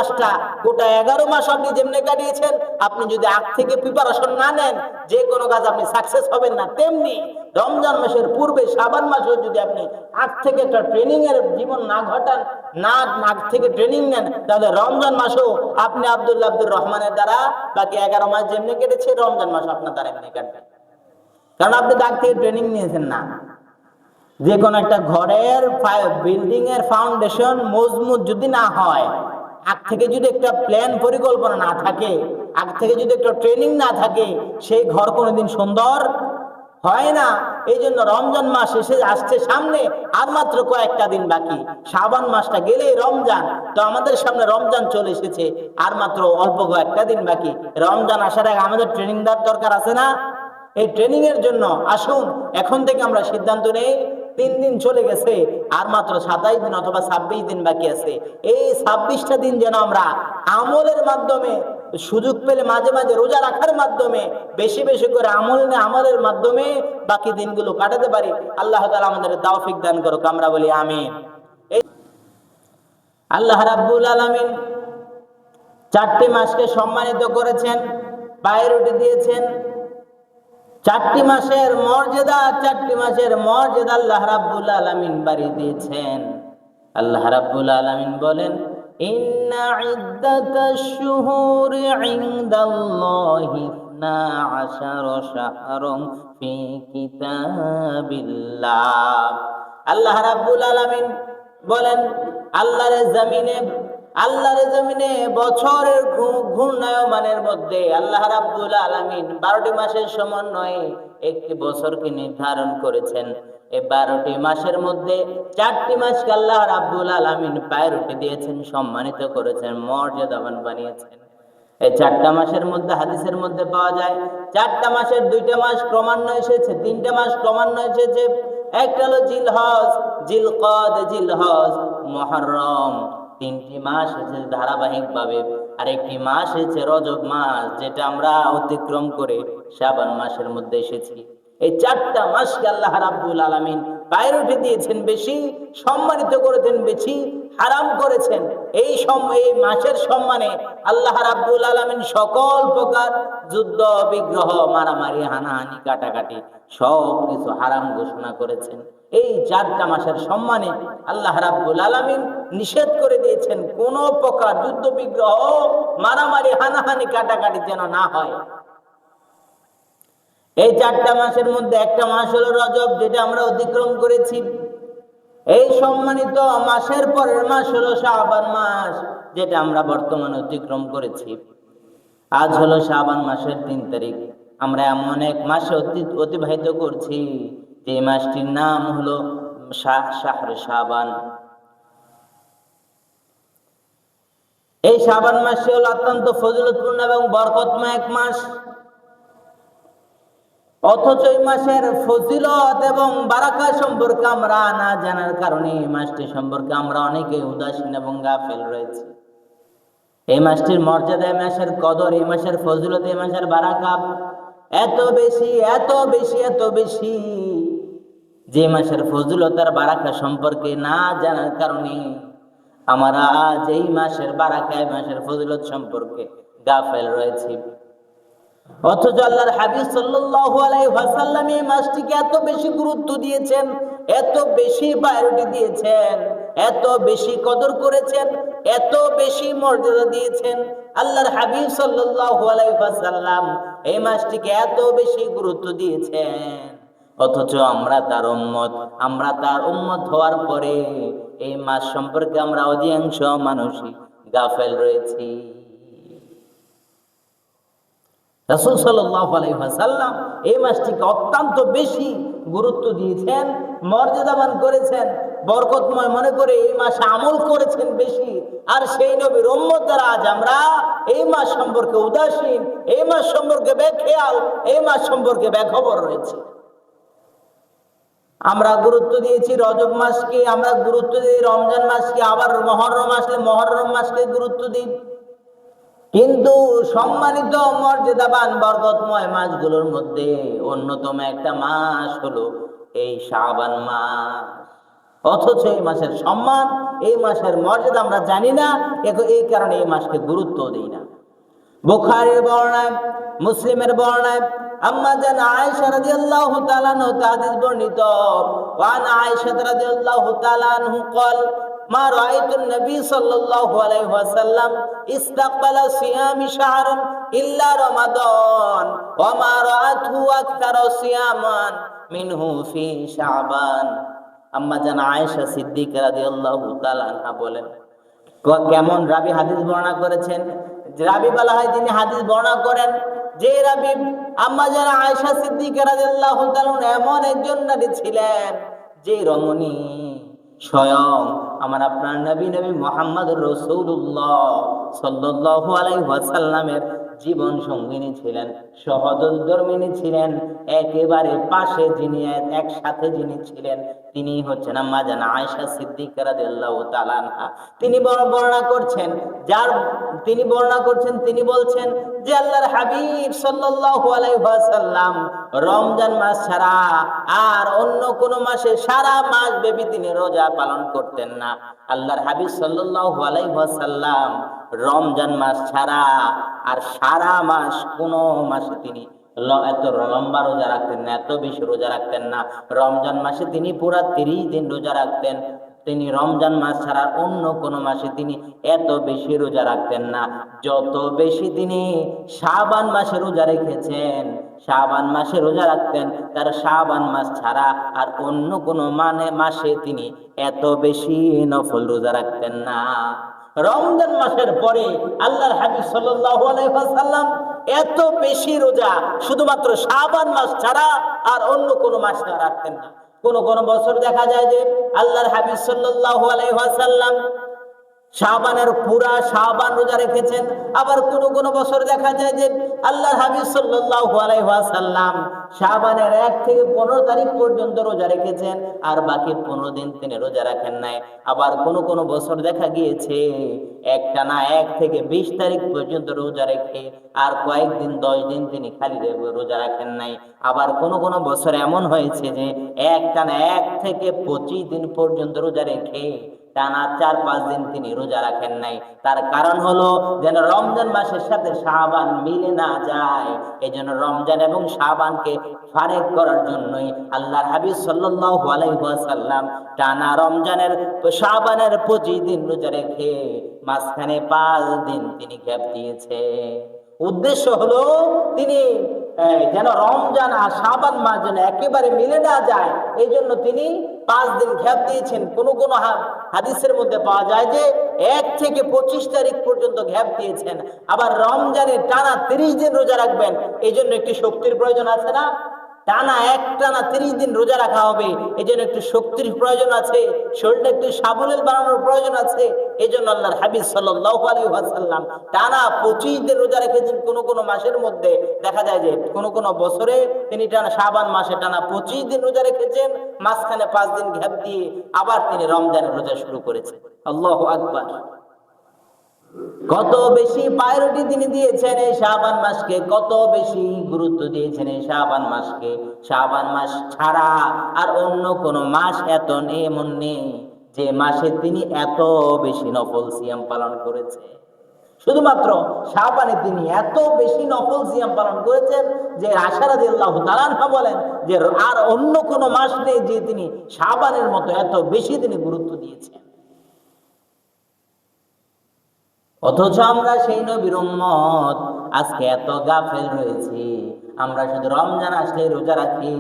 মাসটা গোটা 11 মাস আপনি যেমনি কাটিয়েছেন, আপনি যদি আগ থেকে প্রিপারেশন না নেন যে কোনো কাজ আপনি সাকসেস হবেন না। তেমনি রমজান মাসের পূর্বে শাবান মাসেও যদি আপনি আগ থেকে একটা ট্রেনিং এর জীবন না ঘটান, না আগ থেকে ট্রেনিং নেন, তাহলে রমজান মাসেও আপনি আব্দুর রহমানের দ্বারা বাকি 11 মাস যেমনি কেটেছে রমজান মাস আপনার দ্বারা এমনি কাটবে। কারণ আপনি আগ থেকে ট্রেনিং নিয়েছেন না। যে কোনো একটা ঘরের বিল্ডিং এর ফাউন্ডেশন মজবুত যদি না হয়, আগ থেকে যদি একটা প্ল্যান পরিকল্পনা না থাকে, আগ থেকে যদি একটা ট্রেনিং না থাকে, সেই ঘর কোনোদিন সুন্দর হয় না। এই জন্য রমজান মাস এসে আসছে সামনে, আর মাত্র কয়েকটা দিন বাকি। শাবান মাসটা গেলেই রমজান, তো আমাদের সামনে রমজান চলে এসেছে, আর মাত্র অল্প কয়েকটা দিন বাকি। রমজান আসার আগে আমাদের ট্রেনিং দেওয়ার দরকার আছে না? এই ট্রেনিং এর জন্য আসুন এখন থেকে আমরা সিদ্ধান্ত নেই, 3 দিন চলে গেছে, আর মাত্র 27 দিন অথবা 26 দিন বাকি আছে। এই 26টা দিন যেন আমরা আমলের মাধ্যমে, সুযোগ পেলে মাঝে মাঝে রোজা রাখার মাধ্যমে, বেশি বেশি করে আমলের মাধ্যমে বাকি দিনগুলো কাটাতে পারি। আল্লাহ তাআলা আমাদের তৌফিক দান করুক, আমরা বলি আমিন। আল্লাহ রাব্বুল আলামিন 4টি মাসকে সম্মানিত করেছেন, প্রায়োরিটি দিয়েছেন। 4টি মাসের মর্যাদা, 4টি মাসের মর্যাদা আল্লাহ রাব্বুল আলামিন বাড়িয়ে দিয়েছেন। আল্লাহ রাব্বুল আলামিন বলেন, ইন্না ইদ্দাতাশ শুহুরি ইনদাল্লাহি 12 শাহরান ফি কিতাবিল্লাহ। আল্লাহ রাব্বুল আলামিন বলেন, আল্লাহর জমিনে বছরের ঘূর্ণায়মানের মধ্যে আল্লাহ রাব্বুল আলামিন 12টি মাসের সমন্বয়ে একটি বছরকে নির্ধারণ করেছেন। এই 12টি মাসের মধ্যে 4টি মাসকে আল্লাহ রাব্বুল আলামিন প্রায়োরিটি দিয়েছেন, সম্মানিত করেছেন, মর্যাদাবান বানিয়েছেন। এই 4টা মাসের মধ্যে হাদিসের মধ্যে পাওয়া যায়, 4টা মাসের 2টা মাস ক্রমান্বয়ে এসেছে, 3টা মাস ক্রমান্বয়ে এসেছে। একটা হলো জিলহজ, জিলকদ, জিলহজ, মুহররম। 3টি মাস এসেছে ধারাবাহিকভাবে। আরেকটি মাস এসেছে রজব মাস, যেটা আমরা অতিক্রম করে শাবান মাসের মধ্যে এসেছি। এই 4টা মাসকে আল্লাহ রাব্বুল আলামিন প্রায়োরিটি দিয়েছেন বেশি, সম্মানিত করেছেন বেশি, হারাম করেছেন। এই মাসের সম্মানে আল্লাহ রাব্বুল আলামিন সকল প্রকার যুদ্ধ বিগ্রহ, মারামারি, হানাহানি, কাটাকাটি সব কিছু হারাম ঘোষণা করেছেন। এই 4টা মাসের সম্মানে আল্লাহ রাব্বুল আলামিন নিষেধ করে দিয়েছেন কোন প্রকার যুদ্ধ বিগ্রহ, মারামারি, হানাহানি, কাটাকাটি যেন না হয়। এই 4টা মাসের মধ্যে একটা মাস হলো রজব, যেটা আমরা অতিক্রম করেছি। এই সম্মানিত মাসের পরের মাস হলো শাবান মাস, যেটা আমরা বর্তমানে অতিক্রম করেছি। আজ হলো শাবান মাসের 3 তারিখ। আমরা এমন এক মাসে অতিবাহিত করছি যে মাসটির নাম হলো শাহরে শাবান। এই শাবান মাসটি হলো অত্যন্ত ফজিলতপূর্ণ এবং বরকতময় এক মাস। অথচ এই মাসের ফজিলত এবং বারাকা সম্পর্কে আমরা না জানার কারণে এই মাসটি সম্পর্কে আমরা অনেকে উদাসীন এবং গাফেল রয়েছে। এই মাসটির মর্যাদা, এই মাসের কদর, এই মাসের ফজিলত, এই মাসের বারাকা এত বেশি, এত বেশি, এত বেশি, যে মাসের ফজিলত আর বারাকা সম্পর্কে না জানার কারণে আমরা আজ এই মাসের বারাকা, এই মাসের ফজিলত সম্পর্কে গাফেল রয়েছি। অথচ আল্লাহর হাবিব সাল্লাল্লাহু আলাইহি ওয়াসাল্লাম এই মাসটিকে এত বেশি গুরুত্ব দিয়েছেন, এত বেশি প্রায়োরিটি দিয়েছেন, এত বেশি কদর করেছেন, এত বেশি মর্যাদা দিয়েছেন। আল্লাহর হাবিব সাল্লাল্লাহু আলাইহি ওয়াসাল্লাম এই মাসটিকে এত বেশি গুরুত্ব দিয়েছেন। অথচ আমরা তার উম্মত হওয়ার পরে এই মাস সম্পর্কে আমরা অধিকাংশ মানুষই গাফেল রয়েছি। রাসূল সাল্লাল্লাহু আলাইহি ওয়াসাল্লাম এই মাসটিকে অত্যন্ত বেশি গুরুত্ব দিয়েছেন, মর্যাদাবান করেছেন, বরকতময় মনে করে এই মাসে আমল করেছেন বেশি। আর সেই নবীর উম্মত দ্বারা আজ আমরা এই মাস সম্পর্কে উদাসীন, এই মাস সম্পর্কে বেখেয়াল, এই মাস সম্পর্কে বেখবর রয়েছে। আমরা গুরুত্ব দিয়েছি রজব মাসকে, আমরা গুরুত্ব দিই রমজান মাসকে, আবার মুহররম আসলে মুহররম মাসকে গুরুত্ব দিই। কিন্তু সম্মানিত, মর্যাদাবান, বরকতময় মাসগুলোর মধ্যে অন্যতম একটা মাস হলো এই শাবান মাস। অথচ এই মাসের সম্মান, এই মাসের মর্যাদা আমরা জানি না, এই কারণে এই মাসকে গুরুত্ব দিই না। বুখারীর বর্ণনায়, মুসলিমের বর্ণনায় আম্মা জান আয়েশা রাদিয়াল্লাহু তাআলা আনহা হাদিস বর্ণিত, ওয়ান আয়েশা রাদিয়াল্লাহু তাআলা আনহু قال ما رأيت النبي صلى الله عليه وسلم استقبل صيام شهر إلا رمضان وما رأته أكثر صياما منه في شعبان। আম্মা জান আয়েশা সিদ্দিকা রাদিয়াল্লাহু তাআলা আনহা বলেন, কেমন রাবি হাদিস বর্ণনা করেছেন? রাবি বলা হয় যিনি হাদিস বর্ণনা করেন, যে রাবি আম্মা জান আয়েশা সিদ্দিকা রাদিয়াল্লাহু তাআলা এমন একজন নারী ছিলেন যে রমণী স্বয়ং আমার আপনার নবী মুহাম্মদুর রাসূলুল্লাহ সাল্লাল্লাহু আলাইহি ওয়াসাল্লামের জীবন সঙ্গিনী ছিলেন, সহধর্মিণী ছিলেন, একেবারে পাশে যিনি একসাথে যিনি ছিলেন তিনি হচ্ছেন আম্মা জান আয়েশা সিদ্দিকা রাদিয়াল্লাহু তাআলা আনহা। তিনি বর্ণনা করছেন, তিনি বলছেন যে আল্লাহর হাবিব সাল্লাল্লাহু আলাইহি ওয়াসাল্লাম রমজান মাস ছাড়া আর অন্য কোন মাসে সারা মাস ব্যাপী তিনি রোজা পালন করতেন না। আল্লাহর হাবিব সাল্লাল্লাহু আলাইহি ওয়াসাল্লাম রমজান মাস ছাড়া আর সারা মাস কোন মাসে তিনি এত লম্বা রোজা রাখতেন না, এত বেশি রোজা রাখতেন না। রমজান মাসে তিনি পুরা 30 দিন রোজা রাখতেন। তিনি রমজান মাস ছাড়া অন্য কোন মাসে তিনি এত বেশি রোজা রাখতেন না যত বেশি তিনি শাবান মাসে রোজা রেখেছেন। শাবান মাসে রোজা রাখতেন, তার শাবান মাস ছাড়া আর অন্য কোন মাসে তিনি এত বেশি নফল রোজা রাখতেন না। রমজান মাসের পরে আল্লাহর হাবিব সাল্লাল্লাহু আলাইহি ওয়াসাল্লাম এত বেশি রোজা শুধুমাত্র শাবান মাস ছাড়া আর অন্য কোন মাসে রাখতেন না। কোন কোন বছর দেখা যায় যে আল্লাহর হাবিব সাল্লাল্লাহু আলাইহি ওয়াসাল্লাম শাবানের পুরা শাবান রোজা রেখেছেন। আবার কোন কোন বছর দেখা যায় যে আল্লাহর হাবিব সাল্লাল্লাহু আলাইহি ওয়াসাল্লাম শাবানের 1 থেকে 15 তারিখ পর্যন্ত রোজা রেখেছেন, আর বাকি 15 দিন তিনি রোজা রাখেন নাই। আবার কোন কোন বছর দেখা গিয়েছে একটানা 1 থেকে 20 তারিখ পর্যন্ত রোজা রেখে আর কয়েকদিন 10 দিন তিনি খালি রোজা রাখেন নাই। আবার কোন কোন বছর এমন হয়েছে যে একটানা 1 থেকে 25 দিন পর্যন্ত রোজা রেখে টানা 4-5 দিন তিনি রোজা রাখেন নাই। তার কারণ হলো যেন রমজান মাসের সাথে শাবান মিলে না যায়। এজন্য রমজান এবং শাবানকে ফারেক করার জন্যই আল্লাহর হাবিব সাল্লাল্লাহু আলাইহি ওয়াসাল্লাম টানা রমজানের শাবানের 25 দিন রোজা রেখে মাঝখানে 5 দিন তিনি গ্যাপ দিয়েছে। উদ্দেশ্য হলো তিনি যেন রমজান আর শাবান মাস যেন একেবারে মিলে না যায়, এই জন্য তিনি 5 দিন গ্যাপ দিয়েছেন। কোন কোন হাদিসের মধ্যে পাওয়া যায় যে 1 থেকে 25 তারিখ পর্যন্ত গ্যাপ দিয়েছেন। আবার রমজানে টানা 30 দিন রোজা রাখবেন, এই জন্য একটি শক্তির প্রয়োজন আছে না? টানা 30 দিন রোজা রাখা হবে, এই জন্য একটু শক্তির প্রয়োজন আছে, শরীরটা একটু সাবলীল বানানোর প্রয়োজন আছে। এই জন্য আল্লাহর হাবিব সাল্লাল্লাহু আলাইহি ওয়াসাল্লাম টানা 25 দিন রোজা রেখেছেন। কোন কোন মাসের মধ্যে দেখা যায় যে কোন কোন বছরে তিনি টানা শাবান মাসে টানা 25 দিন রোজা রেখেছেন, মাঝখানে 5 দিন গ্যাপ দিয়ে আবার তিনি রমজানের রোজা শুরু করেছেন। আল্লাহু আকবার! কত বেশি প্রায়োরিটি তিনি দিয়েছেন এই শাবান মাসকে, কত বেশি গুরুত্ব দিয়েছেন এই শাবান মাসকে। শাবান মাস ছাড়া আর অন্য কোন মাস এত এমন নেই যে মাসে তিনি এত বেশি নফল সিয়াম পালন করেছে। শুধুমাত্র শাবানে তিনি এত বেশি নফল সিয়াম পালন করেছেন যে আয়েশা রাদিয়াল্লাহু তাআলা আনহা বলেন যে আর অন্য কোন মাস নেই যে তিনি শাবানের মতো এত বেশি তিনি গুরুত্ব দিয়েছেন। অথচ আমরা সেই নবীর উম্মত আজকে এত গাফেল রয়েছি, আমরা শুধু রমজান আসলে রোজা রাখি।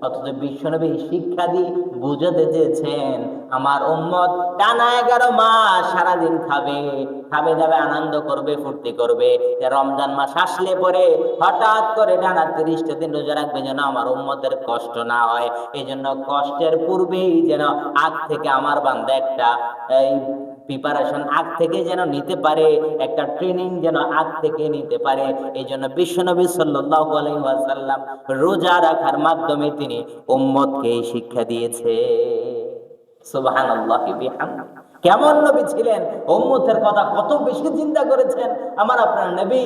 অথচ বিশ্বনবী শিক্ষা দিয়ে বুঝাতে চেয়েছেন আমার উম্মত টানা 11 মাস সারাদিন খাবে যাবে, আনন্দ করবে, ফুর্তি করবে। রমজান মাস আসলে পরে হঠাৎ করে টানা 30টা দিন রোজা রাখবে যেন আমার উম্মতের কষ্ট না হয়। এই জন্য কষ্টের পূর্বেই যেন আগ থেকে আমার বান্দা একটা প্রিপারেশন আগ থেকে যেন নিতে পারে, একটা ট্রেনিং যেন আগ থেকে নিতে পারে। এই জন্য বিশ্বনবী সাল্লাল্লাহু আলাইহি ওয়াসাল্লাম রোজা রাখার মাধ্যমে তিনি উম্মতকে শিক্ষা দিয়েছে। সুবহানাল্লাহি বিহামদিহি। কেমন নবী ছিলেন, উম্মতের কথা কত বেশি চিন্তা করেছেন আমার আপনার নবী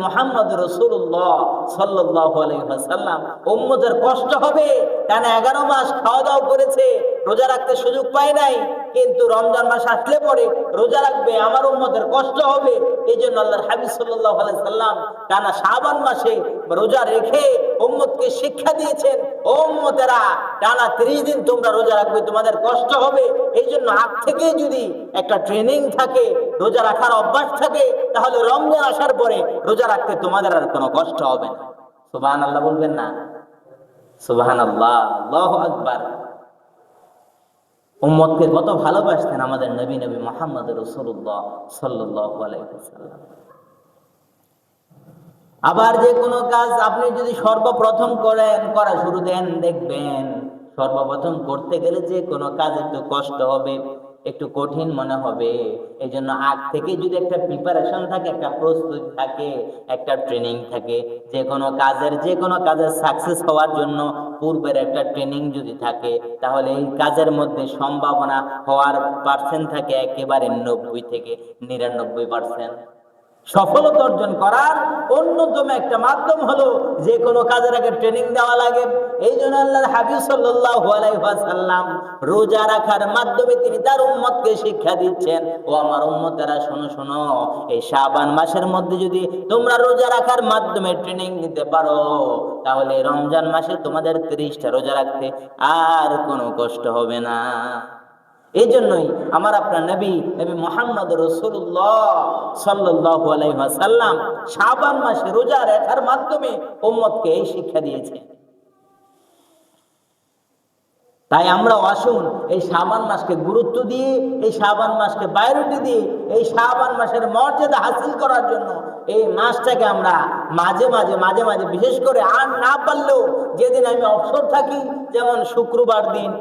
মুহাম্মদ রাসূলুল্লাহ সাল্লাল্লাহু আলাইহি ওয়াসাল্লাম। উম্মতের কষ্ট হবে, টানা 11 মাস খাওয়া দাওয়া করেছে, রোজা রাখতে সুযোগ পায় নাই, কিন্তু রমজান মাস আসলে পরে রোজা রাখবে, আমার উম্মতের কষ্ট হবে। এই জন্য আল্লাহর হাবিব সাল্লাল্লাহু আলাইহি সাল্লাম টানা শাবান মাসে রোজা রেখে উম্মতকে শিক্ষা দিয়েছেন, ও উম্মতেরা টানা 30 দিন তোমরা রোজা রাখবে, তোমাদের কষ্ট হবে। এই জন্য আগ থেকে যদি একটা ট্রেনিং থাকে, রোজা রাখার অভ্যাস থাকে, তাহলে রমজান আসার পরে রোজা রাখতে তোমাদের আর কোনো কষ্ট হবে না। সুবহানাল্লাহ বলবেন না? সুবহানাল্লাহ, আল্লাহু আকবার। উম্মতকে কত ভালোবাসতেন আমাদের নবী মুহাম্মদ রাসূলুল্লাহ সাল্লাল্লাহু আলাইহি ওয়াসাল্লাম। আবার যে কোনো কাজ আপনি যদি সর্বপ্রথম করা শুরু দেন, দেখবেন সর্বপ্রথম করতে গেলে যে কোনো কাজ একটু কষ্ট হবে, একটু কঠিন মনে হবে। এই জন্য আগ থেকে যদি একটা প্রিপারেশন থাকে, একটা প্রস্তুতি থাকে, একটা ট্রেনিং থাকে, যে কোনো কাজের সাকসেস হওয়ার জন্য পূর্বের একটা ট্রেনিং যদি থাকে, তাহলে এই কাজের মধ্যে সম্ভাবনা হওয়ার পার্সেন্ট থাকে একেবারে 90 থেকে 99%। সফলতা অর্জন করার অন্যতম একটা মাধ্যম হলো যে কোনো কাজের আগে ট্রেনিং দেওয়া লাগে। এই জন্য আল্লাহর হাবিব সাল্লাল্লাহু আলাইহি ওয়াসাল্লাম রোজা রাখার মাধ্যমে তিনি তার উম্মতকে শিক্ষা দিচ্ছেন, ও আমার উম্মতেরা শোনো শোনো, এই শাবান মাসের মধ্যে যদি তোমরা রোজা রাখার মাধ্যমে ট্রেনিং নিতে পারো, তাহলে রমজান মাসে তোমাদের 30টা রোজা রাখতে আর কোনো কষ্ট হবে না। এই জন্যই আমার আপনার নবী মুহাম্মদ রাসূলুল্লাহ সাল্লাল্লাহু আলাইহি ওয়াসাল্লাম শাবান মাসে রোজা রাখার মাধ্যমে উম্মতকে এই শিক্ষা দিয়েছে। তাই আমরা আসুন এই শাবান মাসকে গুরুত্ব দিয়ে, এই শাবান মাসকে প্রায়োরিটি দিয়ে, এই শাবান মাসের মর্যাদা হাসিল করার জন্য এই মাসটাকে আমরা মাঝে মাঝে বিশেষ করে আর না পারলেও যেদিন আমি অবসর থাকি, যেমন শুক্রবার দিন,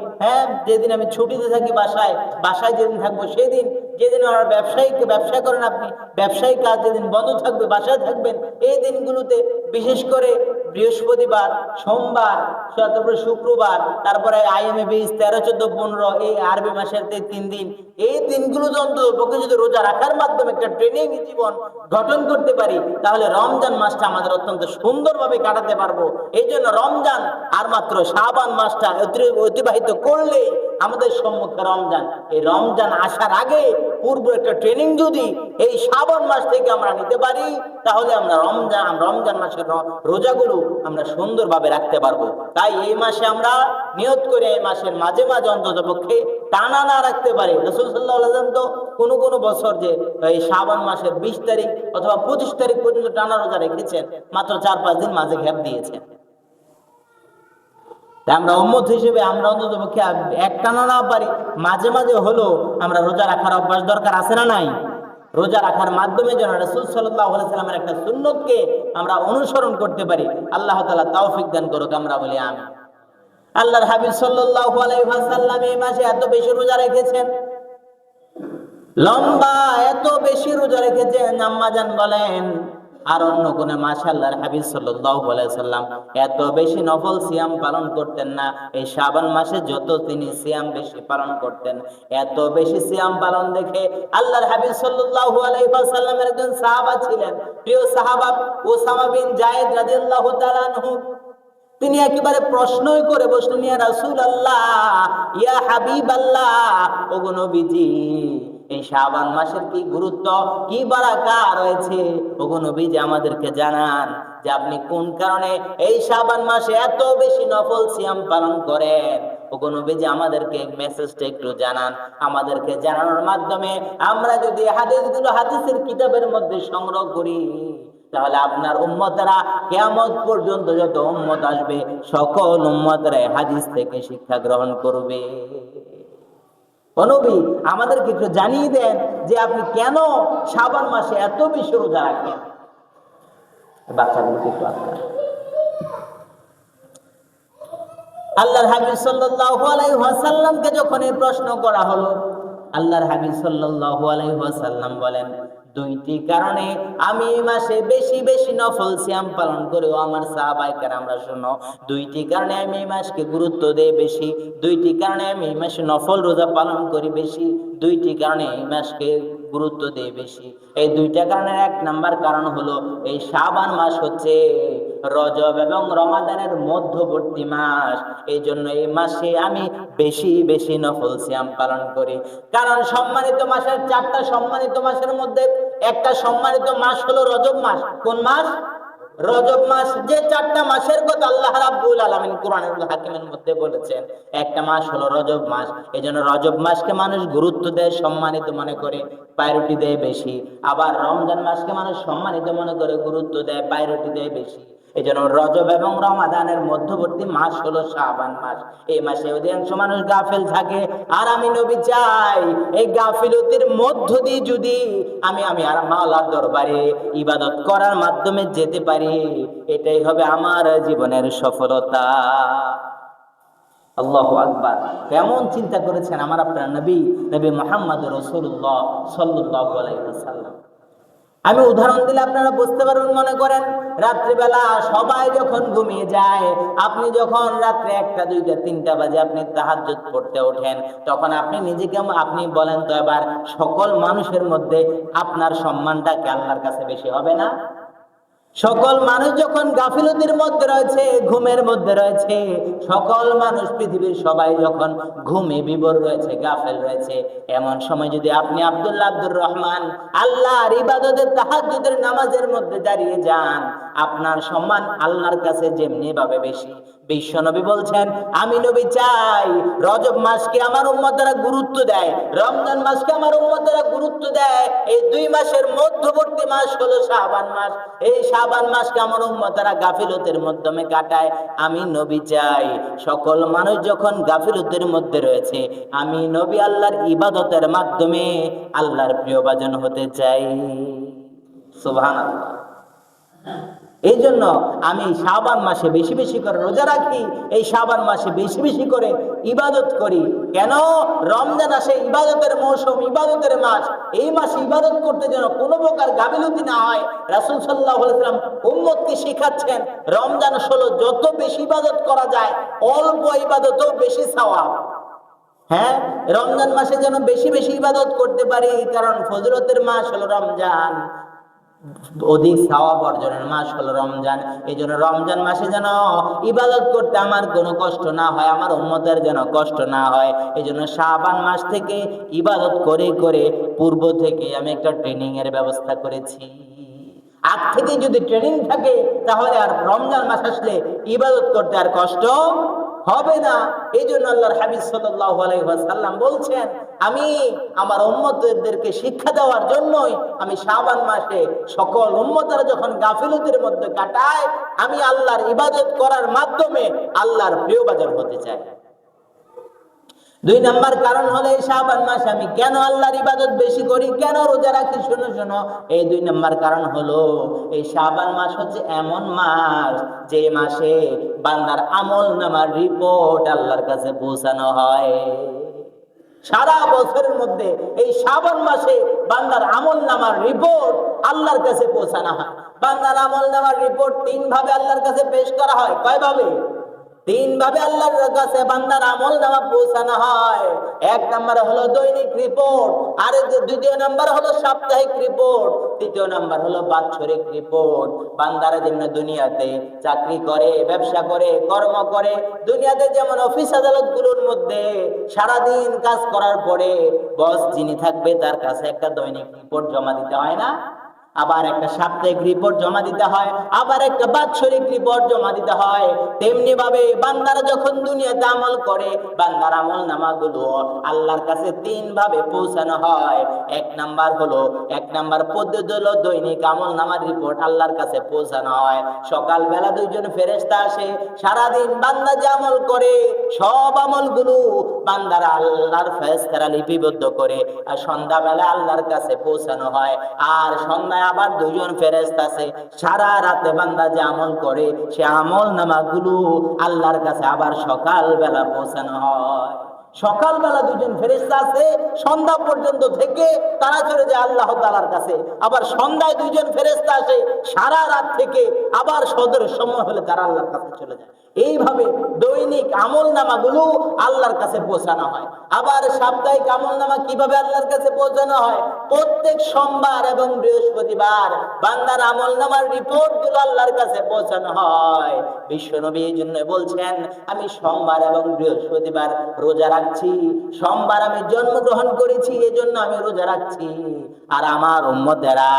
যেদিন আমি ছুটিতে থাকি, বাসায় যেদিন থাকবো সেদিন, যেদিন আমার ব্যবসা করেন আপনি, ব্যবসায়িক কাজ যেদিন বন্ধ থাকবে, বাসায় থাকবেন, এই দিনগুলোতে বিশেষ করে বৃহস্পতিবার, সোমবার, তারপরে শুক্রবার, তারপরে আইএমএ 20, 13, 14, 15 এই আরবি মাসের 3 দিন, এই দিনগুলো অন্ততপক্ষে যদি রোজা রাখার মাধ্যমে একটা ট্রেনিং জীবন গঠন করতে পারি, তাহলে রমজান মাসটা আমাদের অত্যন্ত সুন্দরভাবে কাটাতে পারবো। এই জন্য রমজান আর মাত্র শাবান মাসটা অতিবাহিত করলে আমাদের সম্মুখে রমজান, এই রমজান আসার আগে পূর্ব একটা ট্রেনিং যদি এই শাবান মাস থেকে আমরা নিতে পারি, তাহলে আমরা রমজান মাসের রোজাগুলো আমরা সুন্দরভাবে রাখতে পারবো। তাই এই মাসে আমরা নিয়ত করে এই মাসের মাঝে অন্ততপক্ষে টানা না রাখতে পারি। রাসূল সাল্লাল্লাহু আলাইহি ওয়াসাল্লাম তো কোনো বছর যে এই শাবান মাসের 20 তারিখ অথবা 25 তারিখ পর্যন্ত টানা রোজা রেখেছেন, মাত্র 4-5 দিন মাঝে গ্যাপ দিয়েছেন। আমরা উম্মত হিসেবে আমরা অন্ততপক্ষে একটানা না পারি, মাঝে হলো আমরা রোজা রাখার অভ্যাস দরকার আছে না নাই? রোজা রাখার মাধ্যমে যেন রাসূল সাল্লাল্লাহু আলাইহি ওয়াসাল্লামের একটা সুন্নতকে আমরা অনুসরণ করতে পারি। আল্লাহ তাআলা তৌফিক দান করুক, আমরা বলি আমিন। আল্লাহর হাবিব সাল্লাল্লাহু আলাইহি ওয়াসাল্লাম এই মাসে এত বেশি রোজা রেখেছেন, লম্বা এত বেশি রোজা রেখেছেন, আম্মা জান বলেন আর অন্য কোন মাসে আল্লাহর হাবিব সাল্লাল্লাহু আলাইহি ওয়াসাল্লাম এত বেশি নফল সিয়াম পালন করতেন না। এই শাবান মাসে যত তিনি সিয়াম বেশি পালন করতেন, এত বেশি সিয়াম পালন দেখে আল্লাহর হাবিব সাল্লাল্লাহু আলাইহি ওয়াসাল্লামের একজন সাহাবা ছিলেন, প্রিয় সাহাবা উসামা বিন যায়েদ রাদিয়াল্লাহু তাআলা আনহু, তিনি একেবারে প্রশ্নই করে বসলেন, ইয়া রাসূলুল্লাহ, ইয়া হাবিবাল্লাহ, ওগো নবীজি, এই শাবান মাসের কি গুরুত্ব, কি বারাকা রয়েছে, ওগো নবীজি আমাদেরকে জানান যে আপনি কোন কারণে এই শাবান মাসে এত বেশি নফল সিয়াম পালন করেন। ওগো নবীজি আমাদেরকে মেসেজটা একটু জানান। আমাদেরকে জানানোর মাধ্যমে আমরা যদি হাদিসগুলো হাদিসের কিতাবের মধ্যে সংগ্রহ করি, তাহলে আপনার উম্মতেরা কিয়ামত পর্যন্ত যত উম্মত আসবে সকল উম্মতেরা হাদিস থেকে শিক্ষা গ্রহণ করবে। ও নবী, আমাদেরকে একটু জানিয়ে দেন যে আপনি কেন শাবান মাসে এত বেশি রোজা রাখেন। বাচ্চাগুলোকে একটু আল্লাহর হাবিব সাল্লাল্লাহু আলাইহি ওয়াসাল্লামকে যখন এই প্রশ্ন করা হলো, আল্লাহর হাবিব সাল্লাল্লাহু আলাইহি ওয়াসাল্লাম বলেন, 2টি কারণে আমি এই মাসে বেশি নফল সিয়াম পালন করি। ও আমার সাহাবায়ে কেরামরা শোনো, 2টি কারণে আমি এই মাসকে গুরুত্ব দেই বেশি, 2টি কারণে আমি এই মাসে নফল রোজা পালন করি বেশি, 2টি কারণে এই মাসকে গুরুত্ব দেই বেশি। এই 2টা কারণের 1 নাম্বার কারণ হলো এই শাবান মাস হচ্ছে রজব এবং রমাদানের মধ্যবর্তী মাস। এই জন্য এই মাসে আমি বেশি বেশি নফল সিয়াম পালন করি। কারণ সম্মানিত মাসের 4টা সম্মানিত মাসের মধ্যে একটা সম্মানিত মাস হলো রজব মাস। কোন মাস? রজব মাস। যে 4টা মাসের কথা আল্লাহ রাব্বুল আলামিন কোরআনুল হাকিমের মধ্যে বলেছেন, একটা মাস হলো রজব মাস। এজন্য রজব মাসকে মানুষ গুরুত্ব দেয়, সম্মানিত মনে করে, প্রায়োরিটি দেয় বেশি। আবার রমজান মাসকে মানুষ সম্মানিত মনে করে, গুরুত্ব দেয়, প্রায়োরিটি দেয় বেশি। এই জন্য রজব এবং রমাদানের মধ্যবর্তী মাস হলো শাবান মাস। এই মাসে অধিকাংশ মানুষ গাফেল থাকে। আর আমি নবী চাই এই গাফিলতির মধ্য দিয়ে যদি আমি আর মাওলার দরবারে ইবাদত করার মাধ্যমে যেতে পারি, এটাই হবে আমার জীবনের সফলতা। আল্লাহু আকবার। কেমন চিন্তা করেছেন আমার আপনার নবী মুহাম্মদ রাসূলুল্লাহ সাল্লাল্লাহু আলাইহি ওয়াসাল্লাম। আমি উদাহরণ দিলে আপনারা বুঝতে পারবেন। মনে করেন রাত্রিবেলা সবাই যখন ঘুমিয়ে যায়, আপনি যখন রাত্রে 1টা 2টা 3টা বাজে আপনি তাহাজ্জুদ পড়তে ওঠেন, তখন আপনি নিজেকে আপনি বলেন তো এবার, সকল মানুষের মধ্যে আপনার সম্মানটা কি আল্লাহর কাছে বেশি হবে না? সকল মানুষ যখন গাফিলতির মধ্যে রয়েছে, ঘুমের মধ্যে রয়েছে, সকল মানুষ পৃথিবীর সবাই যখন ঘুমে বিভোর রয়েছে, গাফেল রয়েছে, এমন সময় যদি আপনি আব্দুল্লাহ আব্দুর রহমান আল্লাহর ইবাদতের তাহাজ্জুদের নামাজের মধ্যে দাঁড়িয়ে যান, আপনার সম্মান আল্লাহর কাছে যেমনি ভাবে বেশি। বিশ্বনবী বলছেন, আমি নবী চাই রজব মাসকে আমার উম্মতেরা গুরুত্ব দেয়, রমজান মাসকে আমার উম্মতেরা গুরুত্ব দেয়। এই 2 মাসের মধ্যবর্তী মাস হলো শাবান মাস। এই শাবান মাসকে আমার উম্মতেরা গাফিলতের মাধ্যমে কাটায়। আমি নবী চাই সকল মানুষ যখন গাফিলতের মধ্যে রয়েছে, আমি নবী আল্লাহর ইবাদতের মাধ্যমে আল্লাহর প্রিয়ভাজন হতে চাই। সুবহানাল্লাহ। এই জন্য আমি শাবান মাসে বেশি বেশি করে রোজা রাখি, এই শাবান মাসে বেশি বেশি করে ইবাদত করি। কেন? রমজান আসে ইবাদতের মৌসুম, ইবাদতের মাস। এই মাসে ইবাদত করতে যেন কোনো প্রকার গাফিলতি না হয়। রাসূল সাল্লাল্লাহু আলাইহি ওয়াসাল্লাম উম্মতকে শিখাচ্ছেন, রমজান হলো যত বেশি ইবাদত করা যায়, অল্প ইবাদতও বেশি সওয়াব। হ্যাঁ, রমজান মাসে যেন বেশি বেশি ইবাদত করতে পারি, কারণ ফজিলতের মাস হলো রমজান, অধিক সওয়াব অর্জনের মাস হলো রমজান। এই জন্য রমজান মাসে যেন ইবাদত করতে আমার কোনো কষ্ট না হয়, আমার উম্মতের যেন কষ্ট না হয়। এই জন্য শাবান মাস থেকে ইবাদত করে করে পূর্ব থেকে আমি একটা ট্রেনিং এর ব্যবস্থা করেছি। আগ থেকে যদি ট্রেনিং থাকে, তাহলে আর রমজান মাস আসলে ইবাদত করতে আর কষ্ট হবে না। এই জন্য আল্লাহর হাবিব সাল্লাল্লাহু আলাইহি ওয়াসাল্লাম বলছেন, আমি আমার উম্মতদেরকে শিক্ষা দেওয়ার জন্যই আমি শাবান মাসে সকল উম্মতরা যখন গাফিলতির মধ্যে কাটায়, আমি আল্লাহর ইবাদত করার মাধ্যমে আল্লাহর প্রিয়ভাজন হতে চাই। 2 নাম্বার কারণ হলো এই শাবান মাসে আমি কেন আল্লাহর ইবাদত বেশি করি, কেন রোজা রাখি। শোনো শোনো, এই 2 নাম্বার কারণ হলো এই শাবান মাস হচ্ছে এমন মাস যে মাসে বান্দার আমল নামার রিপোর্ট আল্লাহর কাছে পৌঁছানো হয়। সারা বছরের মধ্যে এই শাবান মাসে বান্দার আমল নামার রিপোর্ট আল্লাহর কাছে পৌঁছানো হয়। বান্দার আমল নামার রিপোর্ট 3 ভাবে আল্লাহর কাছে পেশ করা হয়। কয় ভাবে? 3 ভাবে আল্লাহর কাছে বান্দার আমল নামা পৌঁছানো হয়। 1 নাম্বার হলো দৈনিক রিপোর্ট, আর 2য় নাম্বার হলো সাপ্তাহিক রিপোর্ট, 3য় নাম্বার হলো বাৎসরিক রিপোর্ট। বান্দারা যেমন দুনিয়াতে চাকরি করে, ব্যবসা করে, কর্ম করে, দুনিয়াতে যেমন অফিস আদালত গুলোর মধ্যে সারাদিন কাজ করার পরে বস যিনি থাকবে তার কাছে একটা দৈনিক রিপোর্ট জমা দিতে হয় না, আবার একটা সাপ্তাহিক রিপোর্ট জমা দিতে হয়, আবার একটা বাৎসরিক রিপোর্ট জমা দিতে হয়। তেমনি ভাবে বান্দারা যখন দুনিয়াতে আমল করে, বান্দার আমল নামাগুলো আল্লাহর কাছে 3 ভাবে পৌঁছানো হয়। 1 নাম্বার পদ্ধতি হলো দৈনিক আমল নামার রিপোর্ট আল্লাহর কাছে পৌঁছানো হয়। সকালবেলা 2 জন ফেরেশতা আসে, সারাদিন বান্দা যে আমল করে সব আমলগুলো বান্দারা আল্লাহর ফেরেশতারা লিপিবদ্ধ করে, আর সন্ধ্যাবেলা আল্লাহর কাছে পৌঁছানো হয়। আর সন্ধ্যা আবার 2 জন ফেরেশতা আছে, সারা রাতে বান্দা যে আমল করে সে আমল নামাগুলো আল্লাহর কাছে আবার সকাল বেলা পৌঁছানো হয়। সকালবেলা দুজন ফেরেশতা আছে, সন্ধ্যা পর্যন্ত থেকে তারা চলে যায় আল্লাহ তাআলার কাছে। আবার সন্ধ্যায় দুজন ফেরেশতা আসে, সারা রাত থেকে আবার সদরের সময় হলে তারা আল্লাহর কাছে চলে যায়। এইভাবে দৈনিক আমল নামাগুলো আল্লাহর কাছে পৌঁছানো হয়। আবার সাপ্তাহিক আমল নামা কিভাবে আল্লাহর কাছে পৌঁছানো হয়? প্রত্যেক সোমবার এবং বৃহস্পতিবার বান্দার আমল নামার রিপোর্ট গুলো আল্লাহর কাছে পৌঁছানো হয়। বিশ্বনবী এই জন্য বলছেন, আমি সোমবার এবং বৃহস্পতিবার রোজা রাখছি। সোমবার আমি জন্মগ্রহণ করেছি, এজন্য আমি রোজা রাখছি। আর আমার উম্মতেরা,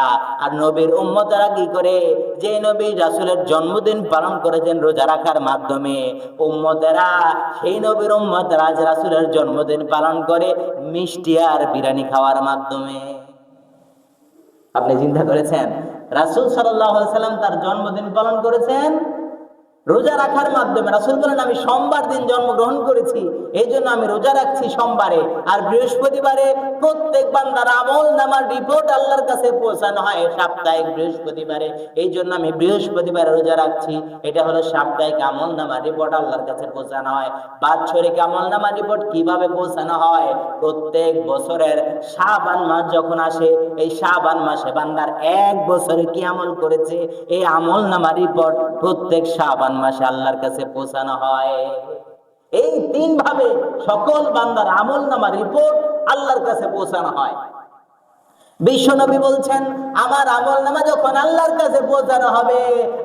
আর নবীর উম্মতেরা কি করে? যে নবী রাসূলের জন্মদিন পালন করেছেন রোজা রাখার মাধ্যমে, উম্মতেরা সেই নবীর উম্মতেরা আজ রাসূলের জন্মদিন পালন করে মিষ্টি আর বিরিয়ানি খাওয়ার মাধ্যমে। আপনি চিন্তা করেছেন, রাসূল সাল্লাল্লাহু আলাইহি সাল্লাম তার জন্মদিন পালন করেছেন রোজা রাখার মাধ্যমে। রাসূল বলেন, আমি সোমবার দিন জন্মগ্রহণ করেছি, এই জন্য আমি রোজা রাখছি সোমবারে। আর বৃহস্পতিবারে প্রত্যেক বান্দার আমল নামার রিপোর্ট আল্লাহর কাছে পৌঁছানো হয় সাপ্তাহিক বৃহস্পতিবারে, এই জন্য আমি বৃহস্পতিবারে রোজা রাখছি। এটা হলো সাপ্তাহিক আমল নামার রিপোর্ট আল্লাহর কাছে পৌঁছানো হয়। বাৎসরিক আমল নামার রিপোর্ট কিভাবে পৌঁছানো হয়? প্রত্যেক বছরের শাবান মাস যখন আসে, এই শাবান মাসে বান্দার এক বছরে কি আমল করেছে এই আমল নামার রিপোর্ট প্রত্যেক শাবান মাসে আল্লাহর কাছে পৌঁছানো হয়। এই তিন ভাবে সকল বান্দার আমল নামার রিপোর্ট আল্লাহর কাছে পৌঁছানো হয়। বিশ্বনবী বলছেন, আমার আমল নামা যখন আল্লাহর কাছে পৌঁছানো হবে,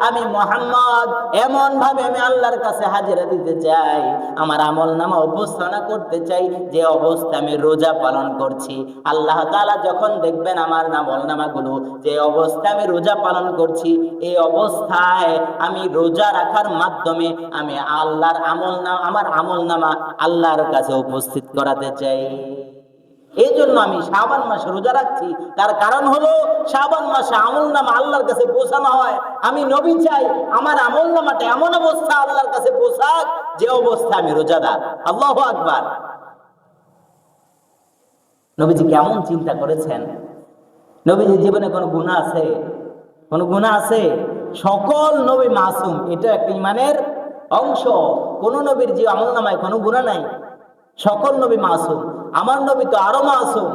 আমি মুহাম্মদ এমন ভাবে আমি আল্লাহর কাছে হাজিরা দিতে চাই, আমার আমল নামা উপস্থাপনা করতে চাই যে অবস্থা আমি রোজা পালন করছি। আল্লাহ তাআলা যখন দেখবেন আমার আমল নামাগুলো যে অবস্থা আমি রোজা পালন করছি, এই অবস্থায় আমি রোজা রাখার মাধ্যমে আমি আল্লাহর আমার আমল নামা আল্লাহর কাছে উপস্থিত করাতে চাই। এই জন্য আমি শাবান মাসে রোজা রাখছি। তার কারণ হলো শাবান মাসে আমল নামা আল্লাহর কাছে পৌঁছানো হয়। আমি নবী চাই আমার আমল নামাটা এমন অবস্থা আল্লাহর কাছে পৌঁছাক যে অবস্থা আমি রোজাদার। আল্লাহু আকবার। নবীজি কেমন চিন্তা করেছেন? নবীজির জীবনে কোনো গুনাহ আছে? কোনো গুনাহ আছে? সকল নবী মাসুম, এটা একটা ঈমানের অংশ। কোন নবীর যে আমল নামায় কোনো গুনাহ নাই, সকল নবী মাসুম। আমার নবী তো আরো মাসুম।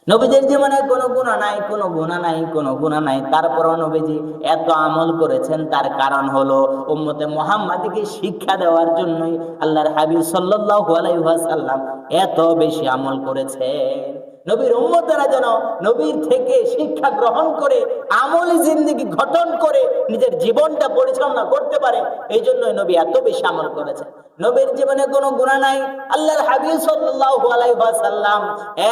নবীদের জীবনে কোনো গুনাহ নাই, কোনো গুনাহ নাই, কোনো গুনাহ নাই। তারপরও নবীজি এত আমল করেছেন, তার কারণ হলো উম্মতে মুহাম্মাদীকে শিক্ষা দেওয়ার জন্যই আল্লাহর হাবিব সাল্লাল্লাহু আলাইহি ওয়াসাল্লাম এত বেশি আমল করেছেন। নবীর উম্মতেরা যেন নবীর থেকে শিক্ষা গ্রহণ করে আমলি জিন্দেগি গঠন করে নিজের জীবনটা পরিচালনা করতে পারে, এই জন্যই নবী এত বেশি আমল করেছেন। নবীর জীবনে কোনো গুনাহ নাই, আল্লাহর হাবিব সাল্লাল্লাহু আলাইহি ওয়াসাল্লাম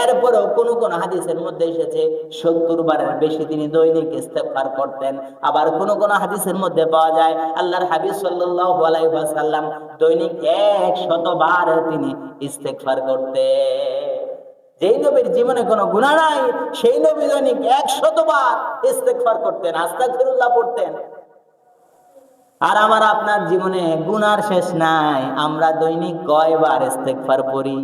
এরপরেও কোন হাদিসের মধ্যে এসেছে 70 বারের বেশি তিনি দৈনিক ইস্তেগফার করতেন। আবার কোন হাদিসের মধ্যে পাওয়া যায় আল্লাহর হাবিব সাল্লাল্লাহু আলাইহি ওয়াসাল্লাম দৈনিক 100 বার তিনি ইস্তেগফার করতেন। যেই নবীর জীবনে কোনো গুনাহ নাই, সেই নবী দৈনিক 100 বার ইস্তেগফার করতেন, আস্তাগফিরুল্লাহ পড়তেন। আর আমার আপনার জীবনে গুনার শেষ নাই, আমরা দৈনিক কয়বার ইস্তেগফার পড়ি?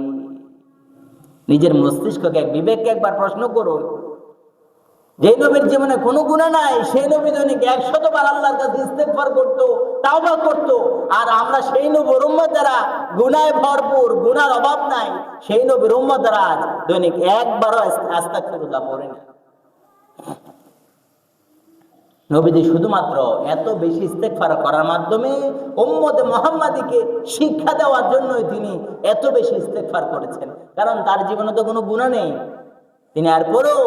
নিজের মস্তিষ্ককে বিবেককে একবার প্রশ্ন করুন। যে নবীর জীবনে কোনো গুনাহ নাই, সেই নবী দৈনিক 100 বার আল্লাহর কাছে ইস্তেগফার করত, তাওবা করত। আর আমরা সেই নবীর উম্মত যারা গুনাহে ভরপুর, গুনার অভাব নাই, সেই নবীর উম্মত যারা দৈনিক একবারও আস্তাগফিরুল্লাহ পড়ে না। নবীজি শুধুমাত্র এত বেশি ইস্তেগফার করার মাধ্যমে উম্মতে মুহাম্মাদীকে শিক্ষা দেওয়ার জন্যই তিনি এত বেশি ইস্তেগফার করেছেন। কারণ তার জীবনে তো কোনো গুনাহ নেই। তিনি এরপরেও